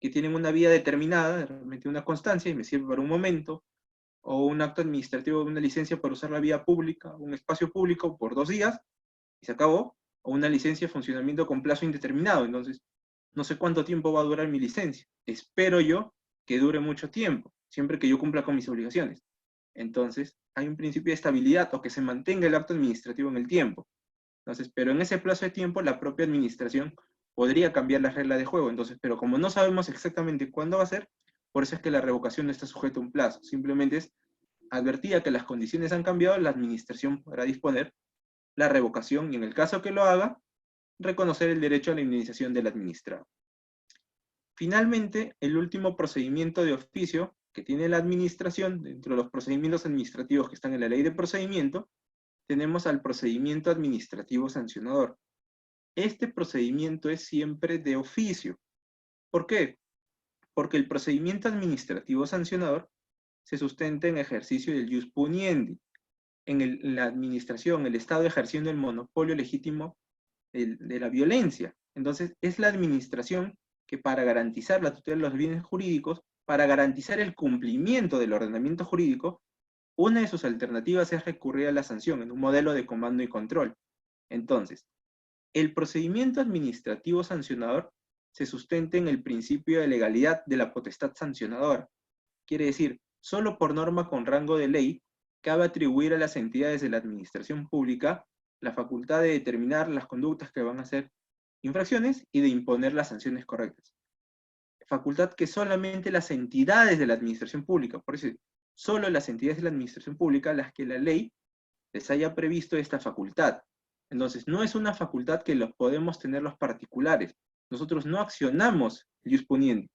que tienen una vía determinada, realmente una constancia, y me sirve para un momento, o un acto administrativo de una licencia para usar la vía pública, un espacio público por 2 días, y se acabó, o una licencia de funcionamiento con plazo indeterminado. Entonces, no sé cuánto tiempo va a durar mi licencia. Espero yo que dure mucho tiempo, siempre que yo cumpla con mis obligaciones. Entonces, hay un principio de estabilidad o que se mantenga el acto administrativo en el tiempo. Entonces, pero en ese plazo de tiempo, la propia administración podría cambiar las reglas de juego. Entonces, pero como no sabemos exactamente cuándo va a ser, por eso es que la revocación no está sujeta a un plazo. Simplemente es advertida que las condiciones han cambiado, la administración podrá disponer la revocación y en el caso que lo haga, reconocer el derecho a la indemnización del administrado. Finalmente, el último procedimiento de oficio que tiene la administración, dentro de los procedimientos administrativos que están en la ley de procedimiento, tenemos al procedimiento administrativo sancionador. Este procedimiento es siempre de oficio. ¿Por qué? Porque el procedimiento administrativo sancionador se sustenta en ejercicio del ius puniendi. En la administración, el Estado ejerciendo el monopolio legítimo de la violencia. Entonces, es la administración que para garantizar la tutela de los bienes jurídicos, para garantizar el cumplimiento del ordenamiento jurídico, una de sus alternativas es recurrir a la sanción en un modelo de comando y control. Entonces, el procedimiento administrativo sancionador se sustenta en el principio de legalidad de la potestad sancionadora. Quiere decir, solo por norma con rango de ley, cabe atribuir a las entidades de la administración pública la facultad de determinar las conductas que van a ser infracciones y de imponer las sanciones correctas. Facultad que solamente las entidades de la administración pública, por eso solo las entidades de la administración pública las que la ley les haya previsto esta facultad. Entonces, no es una facultad que los podemos tener los particulares. Nosotros no accionamos el ius puniendi,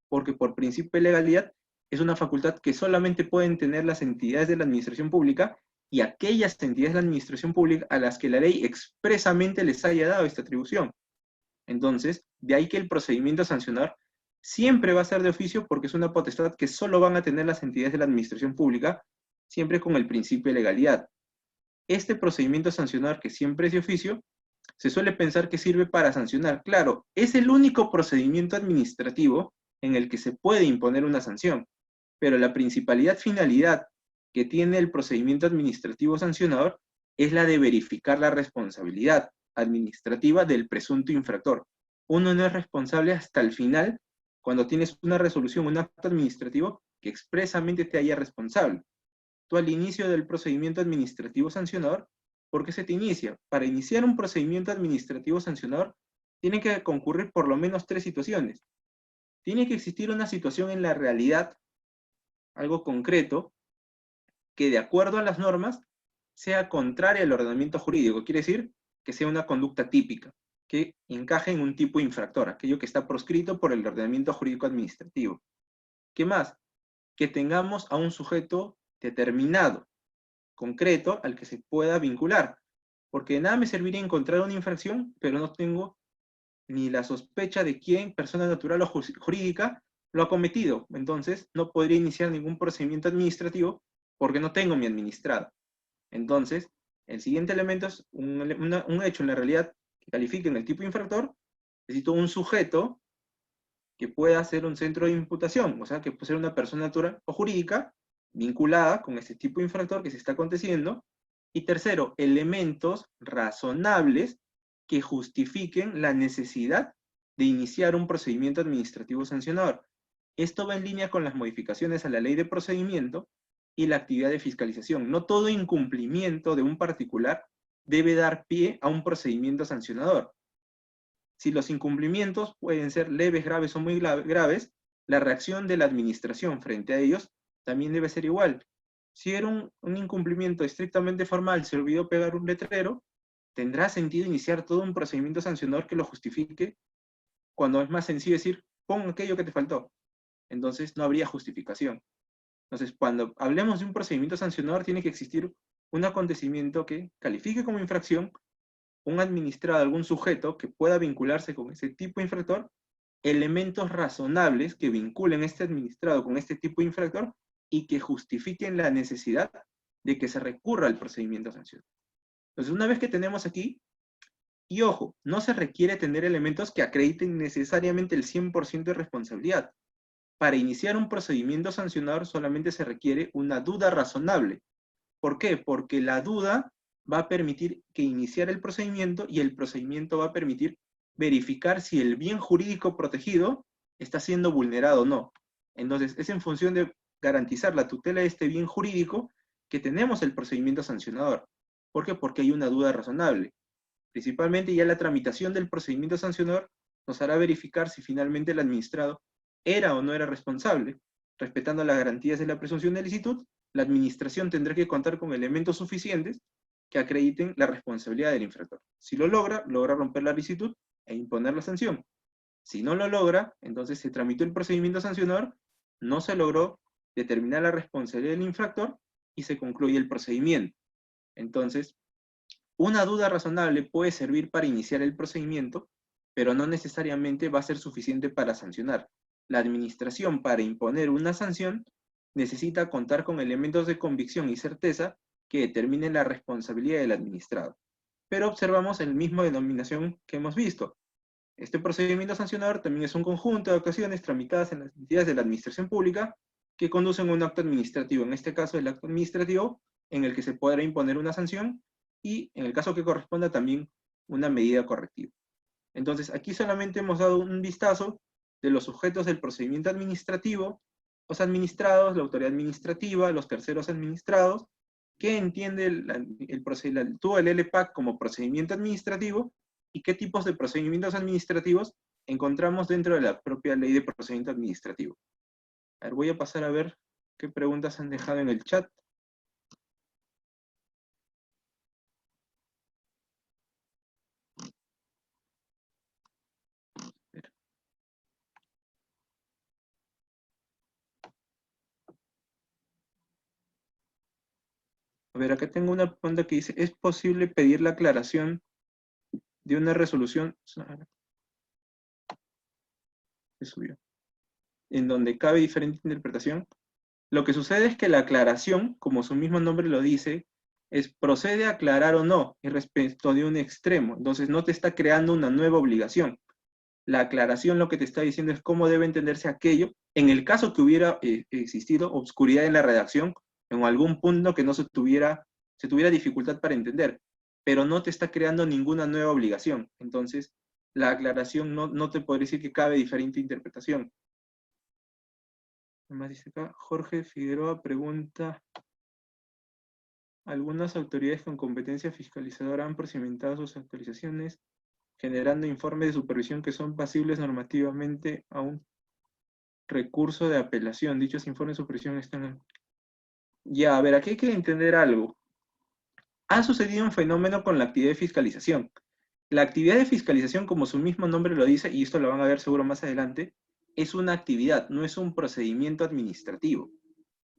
porque por principio de legalidad es una facultad que solamente pueden tener las entidades de la administración pública y aquellas entidades de la administración pública a las que la ley expresamente les haya dado esta atribución. Entonces, de ahí que el procedimiento sancionador siempre va a ser de oficio porque es una potestad que solo van a tener las entidades de la administración pública, siempre con el principio de legalidad. Este procedimiento sancionador, que siempre es de oficio, se suele pensar que sirve para sancionar. Claro, es el único procedimiento administrativo en el que se puede imponer una sanción, pero la principalidad finalidad que tiene el procedimiento administrativo sancionador es la de verificar la responsabilidad administrativa del presunto infractor. Uno no es responsable hasta el final cuando tienes una resolución, un acto administrativo que expresamente te haya responsable. Tú al inicio del procedimiento administrativo sancionador, ¿por qué se te inicia? Para iniciar un procedimiento administrativo sancionador, tienen que concurrir por lo menos 3 situaciones. Tiene que existir una situación en la realidad, algo concreto, que de acuerdo a las normas sea contraria al ordenamiento jurídico. Quiere decir que sea una conducta típica, que encaje en un tipo infractor, aquello que está proscrito por el ordenamiento jurídico administrativo. ¿Qué más? Que tengamos a un sujeto determinado, concreto, al que se pueda vincular. Porque de nada me serviría encontrar una infracción, pero no tengo ni la sospecha de quién, persona natural o jurídica, lo ha cometido. Entonces, no podría iniciar ningún procedimiento administrativo porque no tengo mi administrado. Entonces, el siguiente elemento es un hecho en la realidad que califique en el tipo infractor. Necesito un sujeto que pueda ser un centro de imputación, o sea, que puede ser una persona natural o jurídica vinculada con este tipo de infractor que se está aconteciendo. Y tercero, elementos razonables que justifiquen la necesidad de iniciar un procedimiento administrativo sancionador. Esto va en línea con las modificaciones a la ley de procedimiento y la actividad de fiscalización. No todo incumplimiento de un particular debe dar pie a un procedimiento sancionador. Si los incumplimientos pueden ser leves, graves o muy graves, la reacción de la administración frente a ellos también debe ser igual. Si era un incumplimiento estrictamente formal, se olvidó pegar un letrero, ¿tendrá sentido iniciar todo un procedimiento sancionador que lo justifique cuando es más sencillo decir, pon aquello que te faltó? Entonces no habría justificación. Entonces, cuando hablemos de un procedimiento sancionador, tiene que existir un acontecimiento que califique como infracción, un administrado, algún sujeto que pueda vincularse con ese tipo de infractor, elementos razonables que vinculen a este administrado con este tipo de infractor y que justifiquen la necesidad de que se recurra al procedimiento sancionador. Entonces, una vez que tenemos aquí, y ojo, no se requiere tener elementos que acrediten necesariamente el 100% de responsabilidad. Para iniciar un procedimiento sancionador solamente se requiere una duda razonable. ¿Por qué? Porque la duda va a permitir que iniciar el procedimiento y el procedimiento va a permitir verificar si el bien jurídico protegido está siendo vulnerado o no. Entonces, es en función de garantizar la tutela de este bien jurídico que tenemos el procedimiento sancionador. ¿Por qué? Porque hay una duda razonable. Principalmente ya la tramitación del procedimiento sancionador nos hará verificar si finalmente el administrado era o no era responsable. Respetando las garantías de la presunción de licitud, la administración tendrá que contar con elementos suficientes que acrediten la responsabilidad del infractor. Si lo logra, logra romper la licitud e imponer la sanción. Si no lo logra, entonces se tramitó el procedimiento sancionador, no se logró determinar la responsabilidad del infractor y se concluye el procedimiento. Entonces, una duda razonable puede servir para iniciar el procedimiento, pero no necesariamente va a ser suficiente para sancionar. La administración, para imponer una sanción, necesita contar con elementos de convicción y certeza que determinen la responsabilidad del administrado. Pero observamos el mismo denominación que hemos visto. Este procedimiento sancionador también es un conjunto de acciones tramitadas en las entidades de la administración pública que conducen a un acto administrativo. En este caso, el acto administrativo en el que se podrá imponer una sanción y, en el caso que corresponda, también una medida correctiva. Entonces, aquí solamente hemos dado un vistazo de los sujetos del procedimiento administrativo, los administrados, la autoridad administrativa, los terceros administrados, qué entiende el LPAC como procedimiento administrativo y qué tipos de procedimientos administrativos encontramos dentro de la propia ley de procedimiento administrativo. A ver, voy a pasar a ver qué preguntas han dejado en el chat. A ver, acá tengo una pregunta que dice, ¿es posible pedir la aclaración de una resolución? Se subió. En donde cabe diferente interpretación. Lo que sucede es que la aclaración, como su mismo nombre lo dice, es procede a aclarar o no, es respecto de un extremo. Entonces no te está creando una nueva obligación. La aclaración lo que te está diciendo es cómo debe entenderse aquello, en el caso que hubiera existido obscuridad en la redacción, en algún punto que no se tuviera dificultad para entender, pero no te está creando ninguna nueva obligación. Entonces, la aclaración no te podría decir que cabe diferente interpretación. Además dice acá, Jorge Figueroa pregunta, ¿algunas autoridades con competencia fiscalizadora han procedimentado sus actualizaciones generando informes de supervisión que son pasibles normativamente a un recurso de apelación? Dichos informes de supervisión están en... Ya, a ver, aquí hay que entender algo. Ha sucedido un fenómeno con la actividad de fiscalización. La actividad de fiscalización, como su mismo nombre lo dice, y esto lo van a ver seguro más adelante, es una actividad, no es un procedimiento administrativo.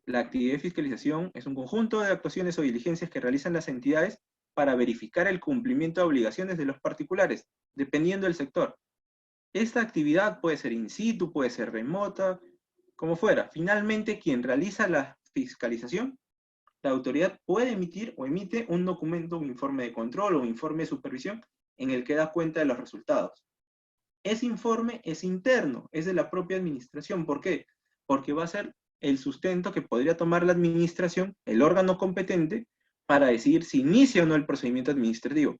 La actividad de fiscalización es un conjunto de actuaciones o diligencias que realizan las entidades para verificar el cumplimiento de obligaciones de los particulares, dependiendo del sector. Esta actividad puede ser in situ, puede ser remota, como fuera. Finalmente, quien realiza la fiscalización, la autoridad puede emitir o emite un documento, un informe de control o un informe de supervisión en el que da cuenta de los resultados. Ese informe es interno, es de la propia administración. ¿Por qué? Porque va a ser el sustento que podría tomar la administración, el órgano competente, para decidir si inicia o no el procedimiento administrativo.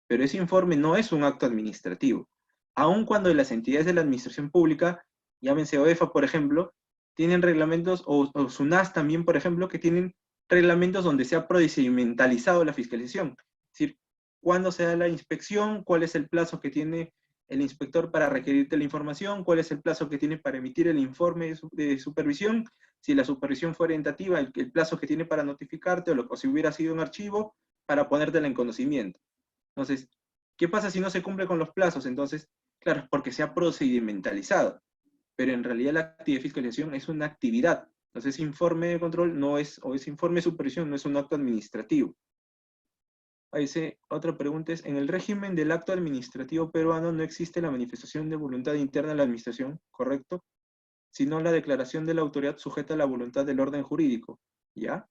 Pero ese informe no es un acto administrativo. Aun cuando las entidades de la administración pública, llámense OEFA, por ejemplo, tienen reglamentos, o SUNAS también, por ejemplo, que tienen reglamentos donde se ha procedimentalizado la fiscalización. Es decir, cuándo se da la inspección, cuál es el plazo que tiene el inspector para requerirte la información, cuál es el plazo que tiene para emitir el informe de supervisión, si la supervisión fue orientativa, el plazo que tiene para notificarte, o si hubiera sido un archivo, para ponértela en conocimiento. Entonces, ¿qué pasa si no se cumple con los plazos? Entonces, claro, es porque se ha procedimentalizado, pero en realidad la actividad de fiscalización es una actividad. Entonces, ese informe de control no es, o ese informe de supervisión no es un acto administrativo. Ahí otra pregunta es, en el régimen del acto administrativo peruano no existe la manifestación de voluntad interna de la administración, ¿correcto? Sino la declaración de la autoridad sujeta a la voluntad del orden jurídico, ¿ya?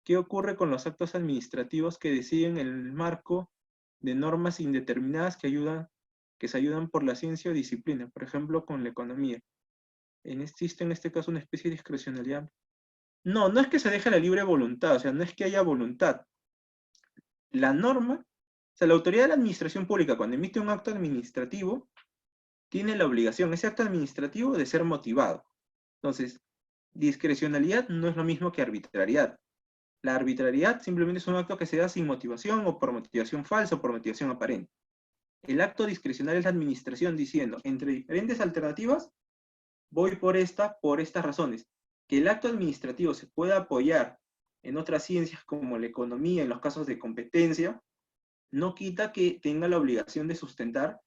¿Qué ocurre con los actos administrativos que deciden en el marco de normas indeterminadas que se ayudan por la ciencia o disciplina, por ejemplo, con la economía? ¿Existe en este caso una especie de discrecionalidad? No, no es que se deje la libre voluntad, o sea, no es que haya voluntad. La norma, o sea, la autoridad de la administración pública, cuando emite un acto administrativo, tiene la obligación, ese acto administrativo, de ser motivado. Entonces, discrecionalidad no es lo mismo que arbitrariedad. La arbitrariedad simplemente es un acto que se da sin motivación, o por motivación falsa, o por motivación aparente. El acto discrecional es la administración diciendo, entre diferentes alternativas, voy por estas razones. Que el acto administrativo se pueda apoyar en otras ciencias como la economía, en los casos de competencia, no quita que tenga la obligación de sustentar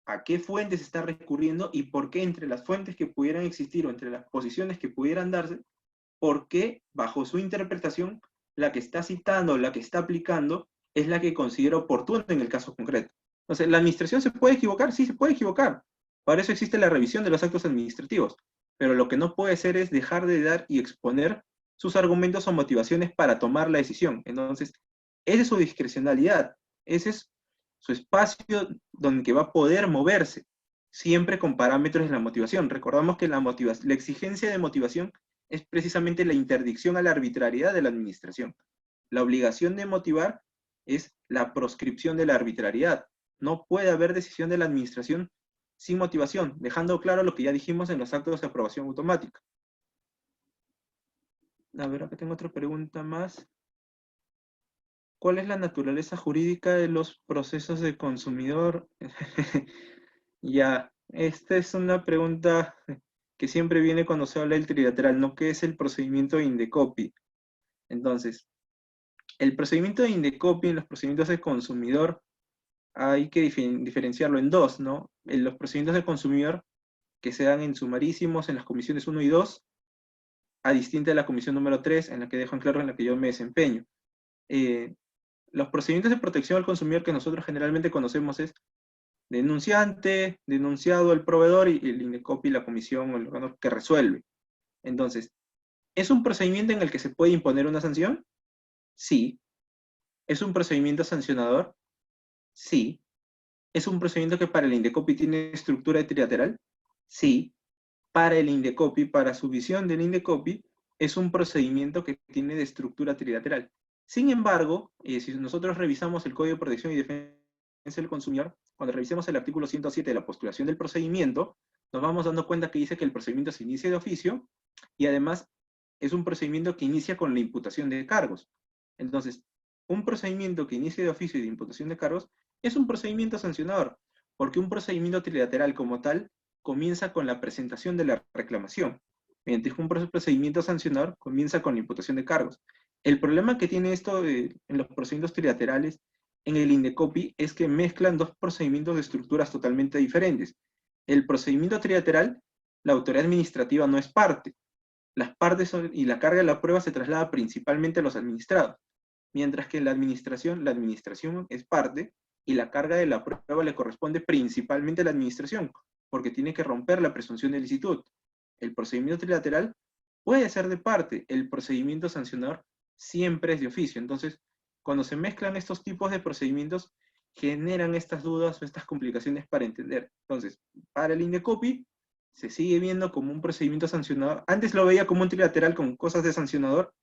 a qué fuentes está recurriendo y por qué entre las fuentes que pudieran existir o entre las posiciones que pudieran darse, por qué bajo su interpretación la que está citando, la que está aplicando, es la que considera oportuna en el caso concreto. Entonces, ¿la administración se puede equivocar? Sí, se puede equivocar. Para eso existe la revisión de los actos administrativos. Pero lo que no puede ser es dejar de dar y exponer sus argumentos o motivaciones para tomar la decisión. Entonces, esa es su discrecionalidad. Ese es su espacio donde va a poder moverse, siempre con parámetros de la motivación. Recordamos que la exigencia de motivación es precisamente la interdicción a la arbitrariedad de la administración. La obligación de motivar es la proscripción de la arbitrariedad. No puede haber decisión de la administración sin motivación, dejando claro lo que ya dijimos en los actos de aprobación automática. A ver, acá tengo otra pregunta más. ¿Cuál es la naturaleza jurídica de los procesos de consumidor? Ya, esta es una pregunta que siempre viene cuando se habla del trilateral, ¿no? ¿Qué es el procedimiento de Indecopi? Entonces, el procedimiento de Indecopi en los procedimientos de consumidor hay que diferenciarlo en dos, ¿no? En los procedimientos de consumidor que se dan en sumarísimos en las comisiones 1 y 2, a distinta de la comisión número 3, en la que dejo en claro en la que yo me desempeño. Los procedimientos de protección al consumidor que nosotros generalmente conocemos es denunciante, denunciado, el proveedor, y el Indecopi, la comisión o el órgano que resuelve. Entonces, ¿es un procedimiento en el que se puede imponer una sanción? Sí. ¿Es un procedimiento sancionador? Sí. ¿Es un procedimiento que para el Indecopi tiene estructura trilateral? Sí. Para el Indecopi, para su visión del Indecopi, es un procedimiento que tiene de estructura trilateral. Sin embargo, si nosotros revisamos el Código de Protección y Defensa del Consumidor, cuando revisemos el artículo 107 de la postulación del procedimiento, nos vamos dando cuenta que dice que el procedimiento se inicia de oficio y además es un procedimiento que inicia con la imputación de cargos. Entonces, un procedimiento que inicia de oficio y de imputación de cargos es un procedimiento sancionador, porque un procedimiento trilateral como tal comienza con la presentación de la reclamación, mientras que un procedimiento sancionador comienza con la imputación de cargos. El problema que tiene esto en los procedimientos trilaterales en el Indecopi es que mezclan dos procedimientos de estructuras totalmente diferentes. El procedimiento trilateral, la autoridad administrativa no es parte. Las partes y la carga de la prueba se traslada principalmente a los administrados, mientras que en la administración es parte y la carga de la prueba le corresponde principalmente a la administración, porque tiene que romper la presunción de licitud. El procedimiento trilateral puede ser de parte, el procedimiento sancionador siempre es de oficio. Entonces, cuando se mezclan estos tipos de procedimientos, generan estas dudas o estas complicaciones para entender. Entonces, para el Indecopi, se sigue viendo como un procedimiento sancionador. Antes lo veía como un trilateral con cosas de sancionador,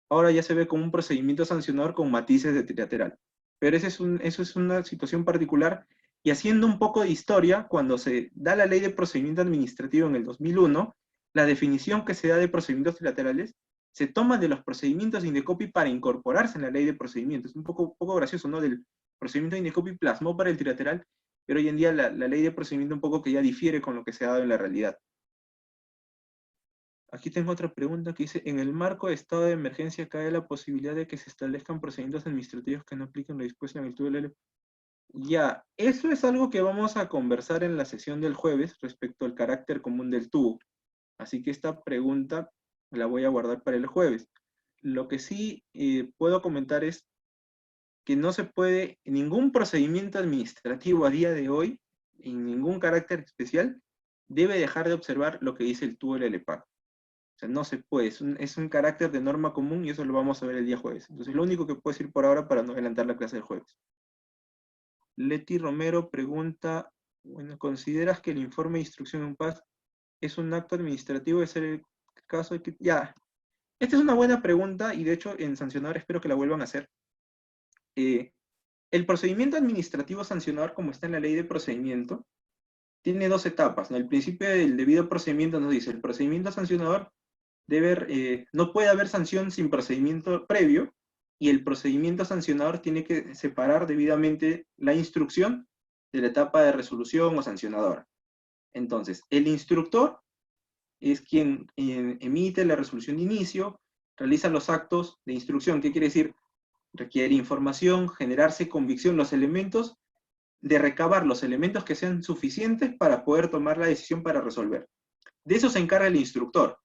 ahora ya se ve como un procedimiento sancionador con matices de trilateral. Pero eso es una situación particular, y haciendo un poco de historia, cuando se da la ley de procedimiento administrativo en el 2001, la definición que se da de procedimientos trilaterales se toma de los procedimientos de Indecopi para incorporarse en la ley de procedimientos. Es un poco gracioso, ¿no? Del procedimiento de Indecopi plasmó para el trilateral, pero hoy en día la ley de procedimiento un poco que ya difiere con lo que se ha dado en la realidad. Aquí tengo otra pregunta que dice, en el marco de estado de emergencia cae la posibilidad de que se establezcan procedimientos administrativos que no apliquen lo dispuesto en el TULL. Ya, eso es algo que vamos a conversar en la sesión del jueves respecto al carácter común del tubo. Así que esta pregunta la voy a guardar para el jueves. Lo que sí puedo comentar es que no se puede, ningún procedimiento administrativo a día de hoy, en ningún carácter especial, debe dejar de observar lo que dice el TULL-PAC. O sea, no se puede, es un carácter de norma común, y eso lo vamos a ver el día jueves. Entonces, lo único que puedo decir por ahora para no adelantar la clase del jueves. Leti Romero pregunta, bueno, ¿consideras que el informe de instrucción en paz es un acto administrativo de ser el caso de que... Ya, esta es una buena pregunta, y de hecho en sancionador espero que la vuelvan a hacer. El procedimiento administrativo sancionador, como está en la ley de procedimiento, tiene dos etapas, ¿no? El principio del debido procedimiento nos dice, el procedimiento sancionador no puede haber sanción sin procedimiento previo, y el procedimiento sancionador tiene que separar debidamente la instrucción de la etapa de resolución o sancionadora. Entonces, el instructor es quien emite la resolución de inicio, realiza los actos de instrucción. ¿Qué quiere decir? Requiere información, generarse convicción, los elementos, de recabar los elementos que sean suficientes para poder tomar la decisión para resolver. De eso se encarga el instructor,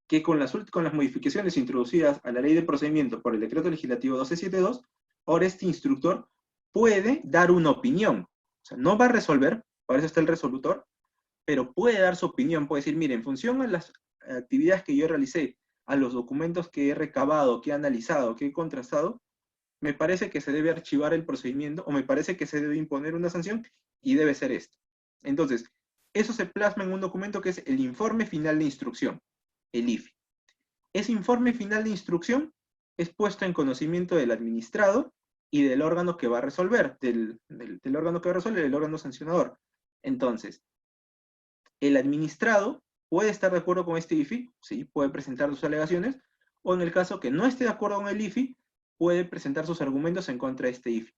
que con las modificaciones introducidas a la ley de procedimiento por el decreto legislativo 1272, ahora este instructor puede dar una opinión. O sea, no va a resolver, para eso está el resolutor, pero puede dar su opinión, puede decir, mire, en función a las actividades que yo realicé, a los documentos que he recabado, que he analizado, que he contrastado, me parece que se debe archivar el procedimiento, o me parece que se debe imponer una sanción, y debe ser esto. Entonces, eso se plasma en un documento que es el informe final de instrucción, el IFI. Ese informe final de instrucción es puesto en conocimiento del administrado y del órgano que va a resolver, del órgano que va a resolver, el órgano sancionador. Entonces, el administrado puede estar de acuerdo con este IFI, sí, puede presentar sus alegaciones, o en el caso que no esté de acuerdo con el IFI, puede presentar sus argumentos en contra de este IFI.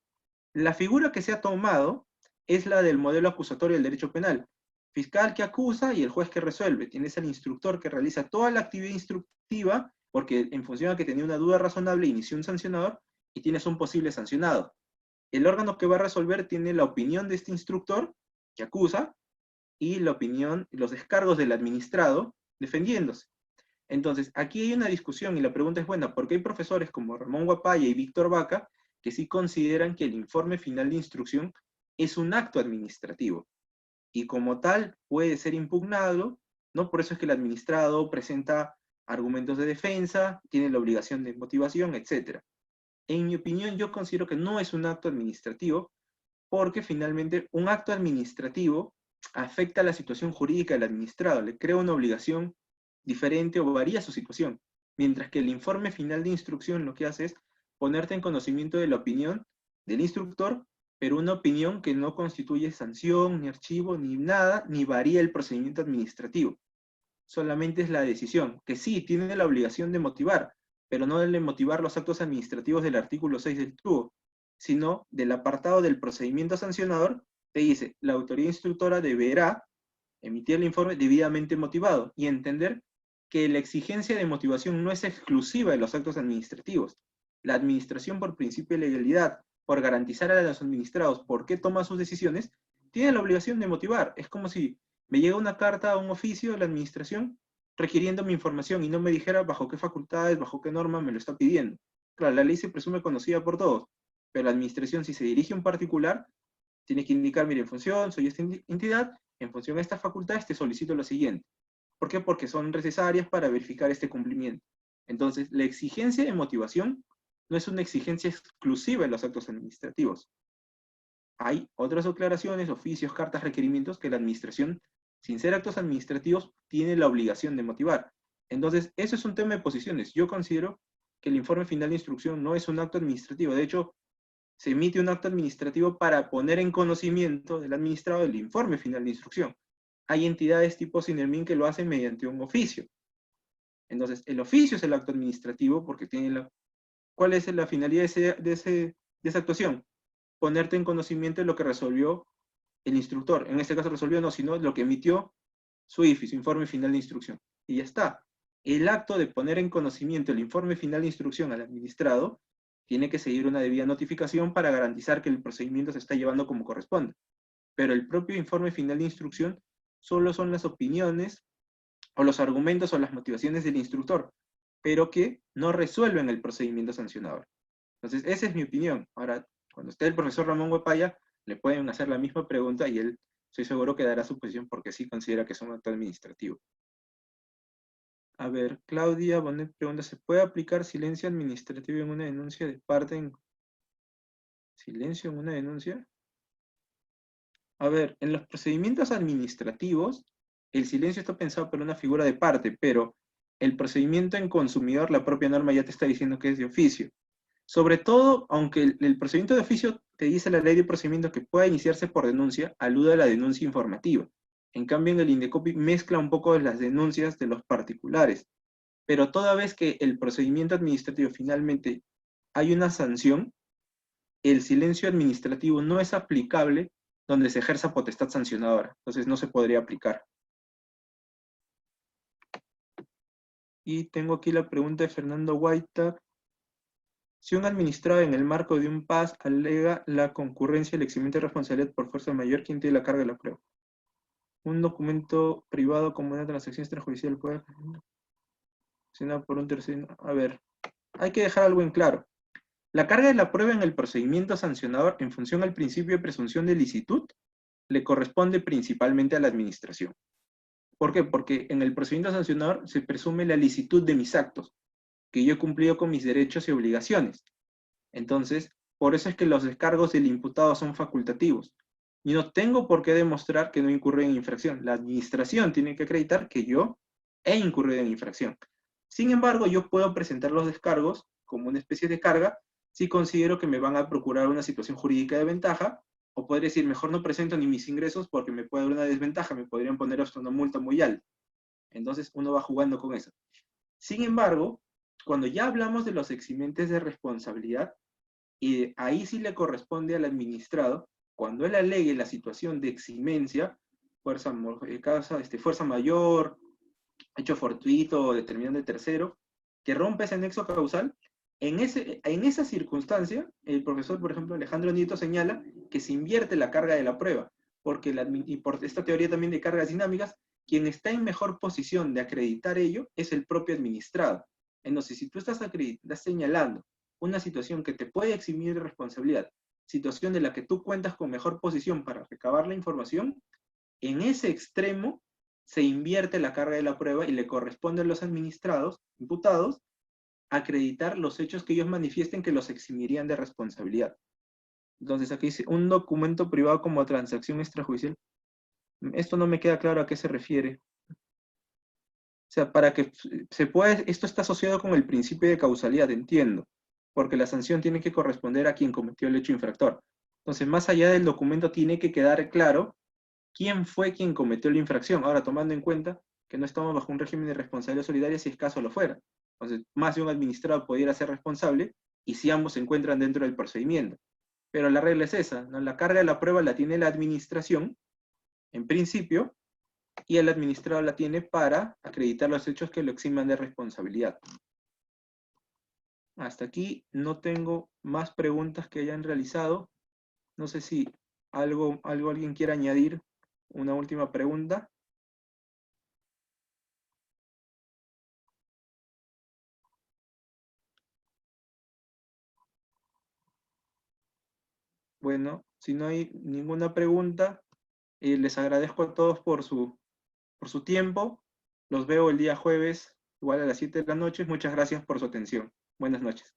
La figura que se ha tomado es la del modelo acusatorio del derecho penal. Fiscal que acusa y el juez que resuelve. Tienes al instructor que realiza toda la actividad instructiva, porque en función a que tenía una duda razonable inició un sancionador, y tienes un posible sancionado. El órgano que va a resolver tiene la opinión de este instructor que acusa y la opinión, los descargos del administrado defendiéndose. Entonces, aquí hay una discusión y la pregunta es buena, porque hay profesores como Ramón Guapaya y Víctor Vaca que sí consideran que el informe final de instrucción es un acto administrativo, y como tal puede ser impugnado, ¿no? Por eso es que el administrado presenta argumentos de defensa, tiene la obligación de motivación, etc. En mi opinión, yo considero que no es un acto administrativo, porque finalmente un acto administrativo afecta la situación jurídica del administrado, le crea una obligación diferente o varía su situación, mientras que el informe final de instrucción lo que hace es ponerte en conocimiento de la opinión del instructor, pero una opinión que no constituye sanción, ni archivo, ni nada, ni varía el procedimiento administrativo. Solamente es la decisión, que sí, tiene la obligación de motivar, pero no de motivar los actos administrativos del artículo 6 del TUO, sino del apartado del procedimiento sancionador, te dice, la autoridad instructora deberá emitir el informe debidamente motivado, y entender que la exigencia de motivación no es exclusiva de los actos administrativos. La administración, por principio de legalidad, por garantizar a los administrados por qué toma sus decisiones, tiene la obligación de motivar. Es como si me llega una carta, un oficio de la administración requiriendo mi información y no me dijera bajo qué facultades, bajo qué norma me lo está pidiendo. Claro, la ley se presume conocida por todos, pero la administración, si se dirige a un particular, tiene que indicar, mire, en función, soy esta entidad, en función a estas facultades te solicito lo siguiente. ¿Por qué? Porque son necesarias para verificar este cumplimiento. Entonces, la exigencia de motivación no es una exigencia exclusiva en los actos administrativos. Hay otras declaraciones, oficios, cartas, requerimientos que la administración sin ser actos administrativos, tiene la obligación de motivar. Entonces, eso es un tema de posiciones. Yo considero que el informe final de instrucción no es un acto administrativo. De hecho, se emite un acto administrativo para poner en conocimiento del administrado el informe final de instrucción. Hay entidades tipo Sinermin que lo hacen mediante un oficio. Entonces, el oficio es el acto administrativo porque tiene la... ¿Cuál es la finalidad de esa actuación? Ponerte en conocimiento de lo que resolvió el instructor. En este caso resolvió no, sino lo que emitió su IFI, su informe final de instrucción. Y ya está. El acto de poner en conocimiento el informe final de instrucción al administrado tiene que seguir una debida notificación para garantizar que el procedimiento se está llevando como corresponde. Pero el propio informe final de instrucción solo son las opiniones o los argumentos o las motivaciones del instructor, pero que no resuelven el procedimiento sancionador. Entonces, esa es mi opinión. Ahora, cuando esté el profesor Ramón Huepaya, le pueden hacer la misma pregunta y él, estoy seguro que dará su posición porque sí considera que es un acto administrativo. A ver, Claudia Bonet pregunta, ¿se puede aplicar silencio administrativo en una denuncia de parte en... ¿Silencio en una denuncia? A ver, en los procedimientos administrativos, el silencio está pensado por una figura de parte, pero el procedimiento en consumidor, la propia norma ya te está diciendo que es de oficio. Sobre todo, aunque el procedimiento de oficio te dice la ley de procedimiento que pueda iniciarse por denuncia, alude a la denuncia informativa. En cambio, en el INDECOPI mezcla un poco las denuncias de los particulares. Pero toda vez que el procedimiento administrativo finalmente hay una sanción, el silencio administrativo no es aplicable donde se ejerza potestad sancionadora. Entonces no se podría aplicar. Y tengo aquí la pregunta de Fernando Guaita. Si un administrado en el marco de un PAS alega la concurrencia y el eximiente de responsabilidad por fuerza mayor, ¿quién tiene la carga de la prueba? Un documento privado como una transacción extrajudicial puede ser por un tercero. A ver, hay que dejar algo en claro. La carga de la prueba en el procedimiento sancionador, en función al principio de presunción de licitud, le corresponde principalmente a la administración. ¿Por qué? Porque en el procedimiento sancionador se presume la licitud de mis actos, que yo he cumplido con mis derechos y obligaciones. Entonces, por eso es que los descargos del imputado son facultativos. Y no tengo por qué demostrar que no incurre en infracción. La administración tiene que acreditar que yo he incurrido en infracción. Sin embargo, yo puedo presentar los descargos como una especie de carga si considero que me van a procurar una situación jurídica de ventaja, o podría decir, mejor no presento ni mis ingresos porque me puede dar una desventaja, me podrían poner hasta una multa muy alta. Entonces uno va jugando con eso. Sin embargo, cuando ya hablamos de los eximentes de responsabilidad, y ahí sí le corresponde al administrado, cuando él alegue la situación de eximencia, fuerza mayor, hecho fortuito o determinante de tercero, que rompe ese nexo causal, en esa circunstancia, el profesor, por ejemplo, Alejandro Nieto señala que se invierte la carga de la prueba, porque y por esta teoría también de cargas dinámicas, quien está en mejor posición de acreditar ello es el propio administrado. Entonces, si tú estás señalando una situación que te puede eximir de responsabilidad, situación de la que tú cuentas con mejor posición para recabar la información, en ese extremo se invierte la carga de la prueba y le corresponde a los administrados, imputados, acreditar los hechos que ellos manifiesten que los eximirían de responsabilidad. Entonces aquí dice, un documento privado como transacción extrajudicial. Esto no me queda claro a qué se refiere. O sea, para que se pueda, esto está asociado con el principio de causalidad, entiendo, porque la sanción tiene que corresponder a quien cometió el hecho infractor. Entonces, más allá del documento tiene que quedar claro quién fue quien cometió la infracción. Ahora, tomando en cuenta que no estamos bajo un régimen de responsabilidad solidaria si es caso lo fuera. Entonces, más de un administrado pudiera ser responsable y si ambos se encuentran dentro del procedimiento. Pero la regla es esa, ¿no? La carga de la prueba la tiene la administración, en principio, y el administrado la tiene para acreditar los hechos que lo eximan de responsabilidad. Hasta aquí no tengo más preguntas que hayan realizado. No sé si algo alguien quiera añadir, una última pregunta. Bueno, si no hay ninguna pregunta, les agradezco a todos por su tiempo. Los veo el día jueves, igual a las 7 de la noche. Muchas gracias por su atención. Buenas noches.